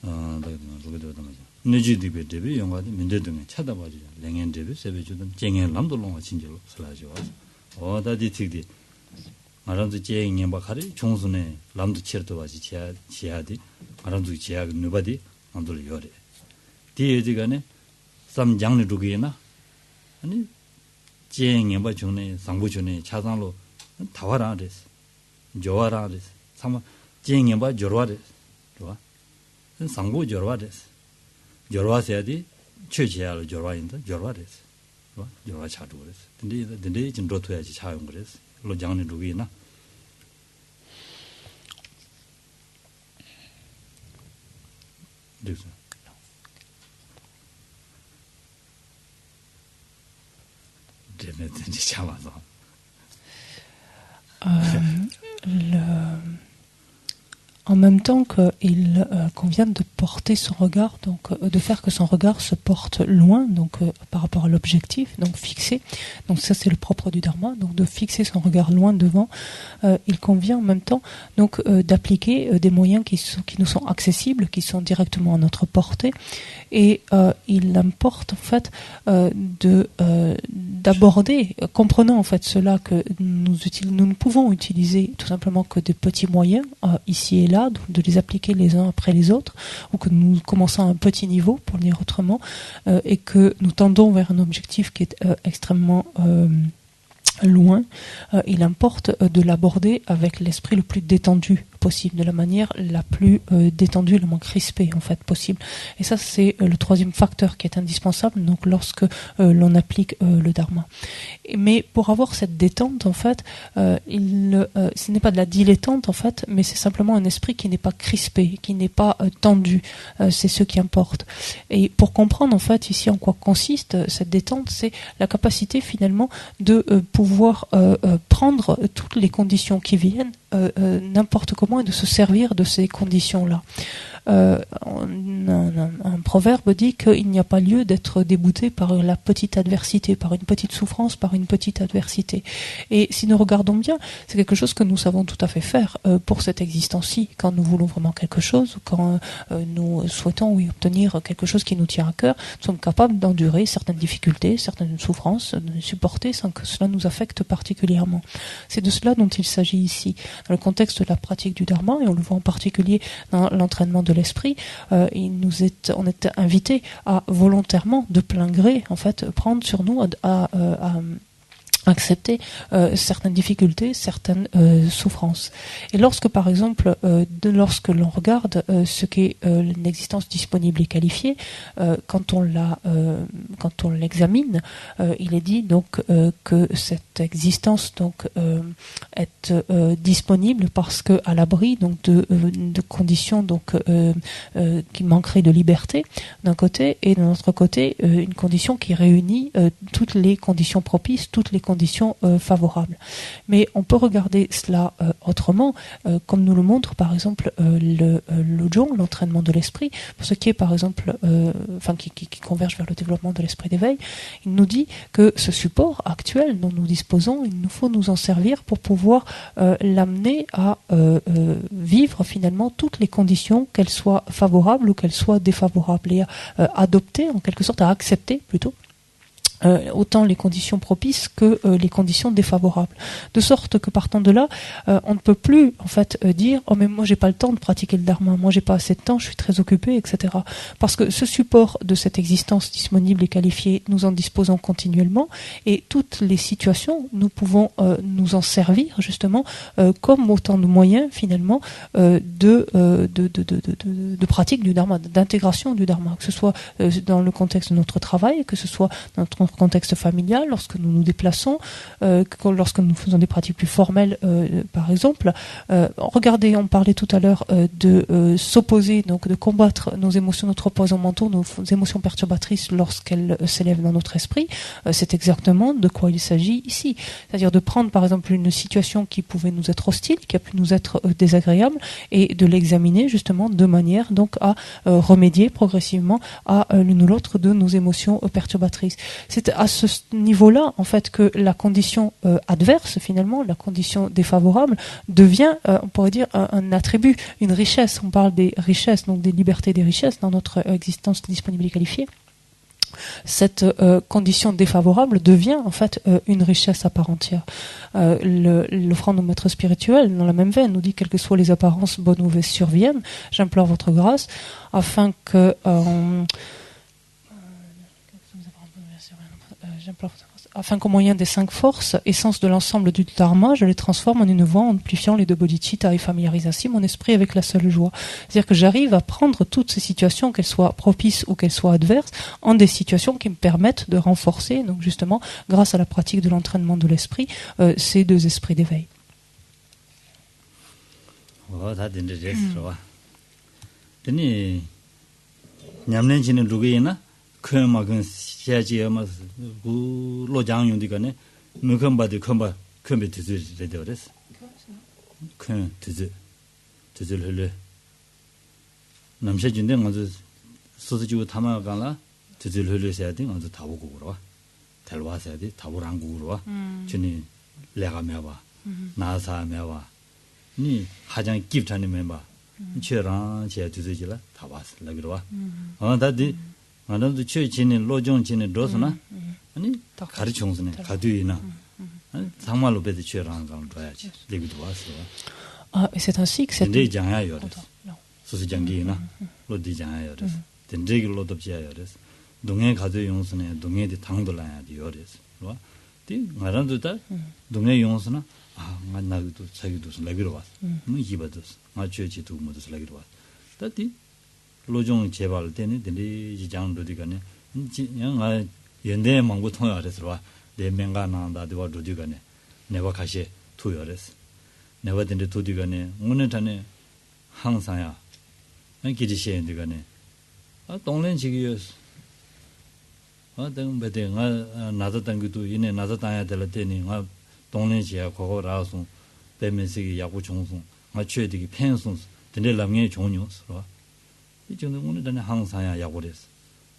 그게도 담아져. 느지디베 데비 영화도 민대등에 찾아봐줘. 랭엔 데비 세베주든 쟁엔 람돌롱아 진짜로 슬라죠. 어다디 틱디. 말한도 쟁엔 바카리 총순에 람도 치르도 와지 지하디. 말한도 지하 누바디 안돌 요래. 디에지간에 삼장르 두기나 아니 쟁엔 바 중에 상부중에 차상로 다와라 그랬어. 조와라 그랬어. 삼 쟁엔 바 조와래. 좋아. 상부 jorwades jorwa세야디 최지야로 jorwa인다 jorwades 봐 jorwa 차도res 근데 좀 로토야지 차용 그랬어 로장네 루기나 됐어 되네 참아서 En même temps qu'il convient de porter son regard, donc de faire que son regard se porte loin, donc par rapport à l'objectif, donc fixé. Donc ça c'est le propre du dharma, donc de fixer son regard loin devant. Il convient en même temps donc d'appliquer des moyens qui nous sont accessibles, qui sont directement à notre portée. Et il importe en fait d'aborder, comprenant en fait cela que nous ne pouvons utiliser tout simplement que des petits moyens ici et là. là, de les appliquer les uns après les autres, ou que nous commençons à un petit niveau, pour le dire autrement, et que nous tendons vers un objectif qui est extrêmement loin, il importe de l'aborder avec l'esprit le plus détendu possible, de la manière la plus détendue, le moins crispée en fait possible. Et ça, c'est le troisième facteur qui est indispensable donc lorsque l'on applique le dharma. Mais pour avoir cette détente en fait, ce n'est pas de la dilettante en fait, mais c'est simplement un esprit qui n'est pas crispé, qui n'est pas tendu. C'est ce qui importe. Et pour comprendre en fait ici en quoi consiste cette détente, c'est la capacité finalement de pouvoir prendre toutes les conditions qui viennent n'importe comment et de se servir de ces conditions-là. Un proverbe dit qu'il n'y a pas lieu d'être débouté par la petite adversité, par une petite souffrance, par une petite adversité. Et si nous regardons bien, c'est quelque chose que nous savons tout à fait faire pour cette existence-ci. Quand nous voulons vraiment quelque chose, quand nous souhaitons obtenir quelque chose qui nous tient à cœur, nous sommes capables d'endurer certaines difficultés, certaines souffrances, de les supporter sans que cela nous affecte particulièrement. C'est de cela dont il s'agit ici. Dans le contexte de la pratique du dharma, et on le voit en particulier dans l'entraînement de l'esprit, on est invité à volontairement, de plein gré, en fait, prendre sur nous à accepter certaines difficultés, certaines souffrances. Et lorsque, par exemple, lorsque l'on regarde ce qu'est une existence disponible et qualifiée, quand on l'examine, il est dit donc que cette existence donc est disponible parce que à l'abri donc de conditions donc qui manqueraient de liberté d'un côté, et d'un autre côté une condition qui réunit toutes les conditions propices, toutes les conditions favorables. Mais on peut regarder cela autrement, comme nous le montre par exemple le Lojong, l'entraînement de l'esprit, pour ce qui est par exemple qui converge vers le développement de l'esprit d'éveil. Il nous dit que ce support actuel dont nous disposons, il nous faut nous en servir pour pouvoir l'amener à vivre finalement toutes les conditions, qu'elles soient favorables ou qu'elles soient défavorables, et à adopter en quelque sorte, à accepter plutôt autant les conditions propices que les conditions défavorables, de sorte que partant de là, on ne peut plus en fait dire oh mais moi j'ai pas le temps de pratiquer le dharma, moi j'ai pas assez de temps, je suis très occupé, etc. Parce que ce support de cette existence disponible et qualifiée, nous en disposons continuellement, et toutes les situations, nous pouvons nous en servir justement comme autant de moyens finalement de pratique du dharma, d'intégration du dharma, que ce soit dans le contexte de notre travail, que ce soit dans notre contexte familial, lorsque nous nous déplaçons, lorsque nous faisons des pratiques plus formelles, par exemple. Regardez, on parlait tout à l'heure de s'opposer, donc de combattre nos émotions, notre opposant mental, nos émotions perturbatrices lorsqu'elles s'élèvent dans notre esprit. C'est exactement de quoi il s'agit ici. C'est-à-dire de prendre, par exemple, une situation qui pouvait nous être hostile, qui a pu nous être désagréable, et de l'examiner justement de manière donc à remédier progressivement à l'une ou l'autre de nos émotions perturbatrices. C'est à ce niveau-là, en fait, que la condition adverse, finalement, la condition défavorable, devient, on pourrait dire, un attribut, une richesse. On parle des richesses, donc des libertés, des richesses dans notre existence disponible et qualifiée. Cette condition défavorable devient en fait une richesse à part entière. L'offrande au maître spirituel, dans la même veine, nous dit quelles que soient les apparences bonnes ou mauvaises surviennent, j'implore votre grâce afin que afin qu'au moyen des 5 forces, essence de l'ensemble du dharma, je les transforme en une voie amplifiant les 2 bodhicitta et familiarise ainsi mon esprit avec la seule joie. C'est-à-dire que j'arrive à prendre toutes ces situations, qu'elles soient propices ou qu'elles soient adverses, en des situations qui me permettent de renforcer, donc justement, grâce à la pratique de l'entraînement de l'esprit, ces 2 esprits d'éveil. 시야지야마 그 로장용디가네 무컴바디 컴바 컴베 드즈레데레스 큰 드즈르르 남셔진데 먼저 소소지고 담아가라 드즈르르셔야돼 먼저 다보고 그러와 달와서야돼 다보랑고 그러와 주니 내가 매와 나사 매와 니 하장 깁자니 매봐 최랑 제 드즈지라 다 왔어 그러와 다디 나도 최진의 로정진의 로스나 아니 가르쳐서네 가두이나 아니 정말로 배드 최랑 강 줘야지 얘기도 왔어. Et c'est ainsi que cette... 로종 제발 때는 이 장도디가네 냥 연대 망고 통하래서 내 맹가나다 되와 도디가네 내가 가시 투여랬어 내가 된데 도디가네 오늘 전에 항상야 기지시엔디가네 동년 지기였어 등 배대가 나도 당기도 이내 나도 당야 될 때니 동년 지야 거기라서 배면식이 야구 종송 최대기 펜송 된데 남녀 종료스로 이 정도 오늘은 항상야 야고랬어.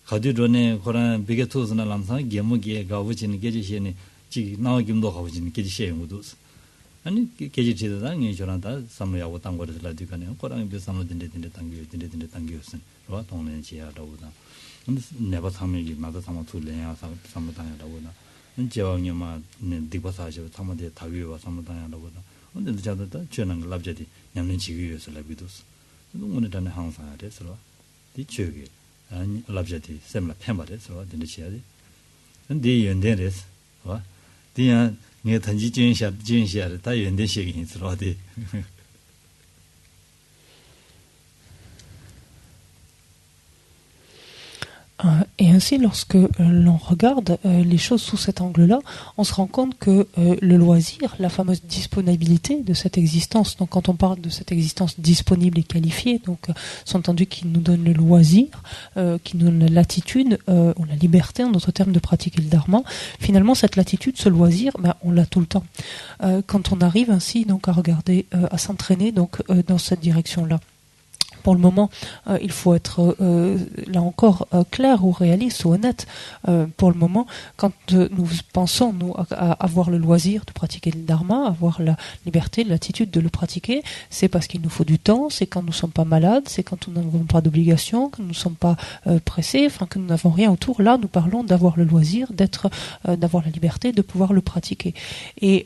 가디로네 그런 비게토스나 남상 게무게 가부지는 게지시니 지 나오김도 가부지는 게지시에무도. 아니 게지치다 니 저란다 삼로야고 땅거를 라디가네. 거랑 비삼로든데 당기었으니. 와 동네 지야라고다. 근데 내가 삼일이 마다 삼아 둘래야 삼다야라고다. 제왕님아 디바사죠. 삼아데 다위와 삼다야라고다. 근데 저도 저는 랍제디 냠는 지기에서 라비도스. 오늘은 항상 해서 뒤쪽에 아니 랍제티 셈라 팸바래서 된지야지 근데 연대래서 와 뒤야 내 단지 진샤를 다 연대식이 있어라디 Et ainsi, lorsque l'on regarde les choses sous cet angle-là, on se rend compte que le loisir, la fameuse disponibilité de cette existence, donc quand on parle de cette existence disponible et qualifiée, donc s'entendu qui nous donne le loisir, qui nous donne la latitude, ou la liberté en d'autres termes de pratiquer le dharma, finalement cette latitude, ce loisir, on l'a tout le temps. Quand on arrive ainsi donc à regarder, à s'entraîner donc dans cette direction-là. Pour le moment, il faut être là encore clair ou réaliste ou honnête. Pour le moment, quand nous pensons nous à avoir le loisir de pratiquer le dharma, avoir la liberté, l'attitude de le pratiquer, c'est parce qu'il nous faut du temps, c'est quand nous ne sommes pas malades, c'est quand nous n'avons pas d'obligation, que nous ne sommes pas pressés, enfin que nous n'avons rien autour. Là, nous parlons d'avoir le loisir, d'avoir la liberté de pouvoir le pratiquer. Et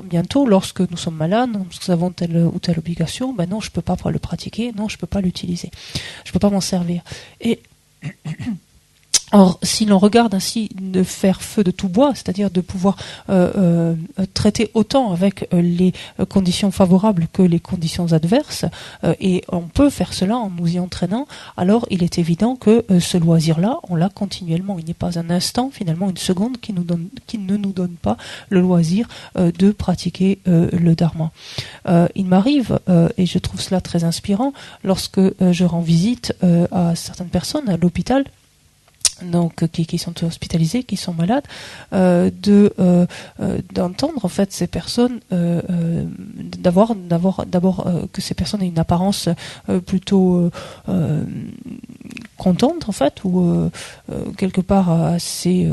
bientôt, lorsque nous sommes malades, nous avons telle ou telle obligation, non, je ne peux pas le pratiquer, non, je ne peux pas l'utiliser, je ne peux pas m'en servir. Et or, si l'on regarde ainsi de faire feu de tout bois, c'est-à-dire de pouvoir traiter autant avec les conditions favorables que les conditions adverses, et on peut faire cela en nous y entraînant, alors il est évident que ce loisir-là, on l'a continuellement. Il n'est pas un instant, finalement, une seconde qui ne nous donne pas le loisir de pratiquer le dharma. Il m'arrive, et je trouve cela très inspirant, lorsque je rends visite à certaines personnes à l'hôpital, donc qui sont hospitalisés, qui sont malades, d'entendre en fait ces personnes, d'abord que ces personnes aient une apparence plutôt contente en fait, ou quelque part assez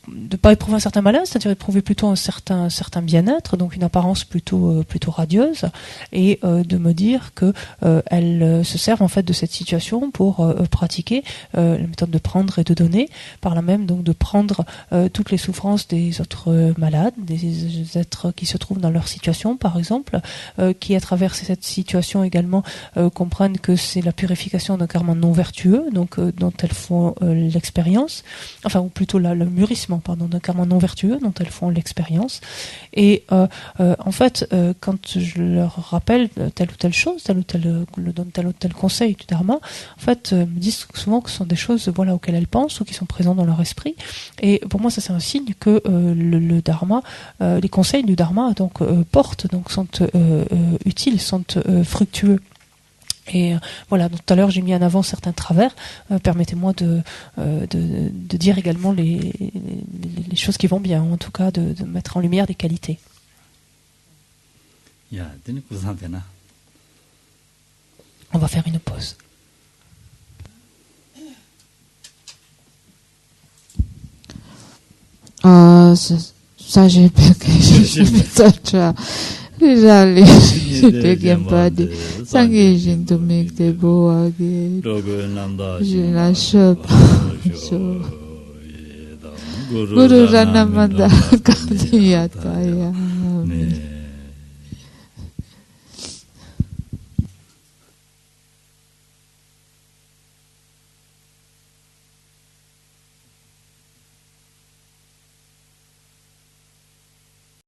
de pas éprouver un certain malaise, c'est-à-dire éprouver plutôt un certain bien-être, donc une apparence plutôt radieuse, et de me dire que elles se servent en fait de cette situation pour pratiquer la méthode de prendre et de donner, par là même donc de prendre toutes les souffrances des autres malades, des êtres qui se trouvent dans leur situation par exemple, qui à travers cette situation également comprennent que c'est la purification d'un karma non vertueux, donc dont elles font l'expérience, enfin ou plutôt le mûrissement d'un karma non vertueux dont elles font l'expérience. Et en fait, quand je leur rappelle telle ou telle chose, leur donne tel ou tel conseil du dharma, en fait, me disent souvent que ce sont des choses auxquelles elles pensent ou qui sont présentes dans leur esprit. Et pour moi, ça c'est un signe que le dharma, les conseils du dharma donc portent, donc sont utiles, sont fructueux. Et voilà, donc tout à l'heure j'ai mis en avant certains travers, permettez-moi de dire également les choses qui vont bien, en tout cas de mettre en lumière des qualités. On va faire une pause. Ça j'ai peut-être Rijali, te gempade, sangue jinto mik te boage, jina shop, Guru Ranamanda Kardiyataya. Amen.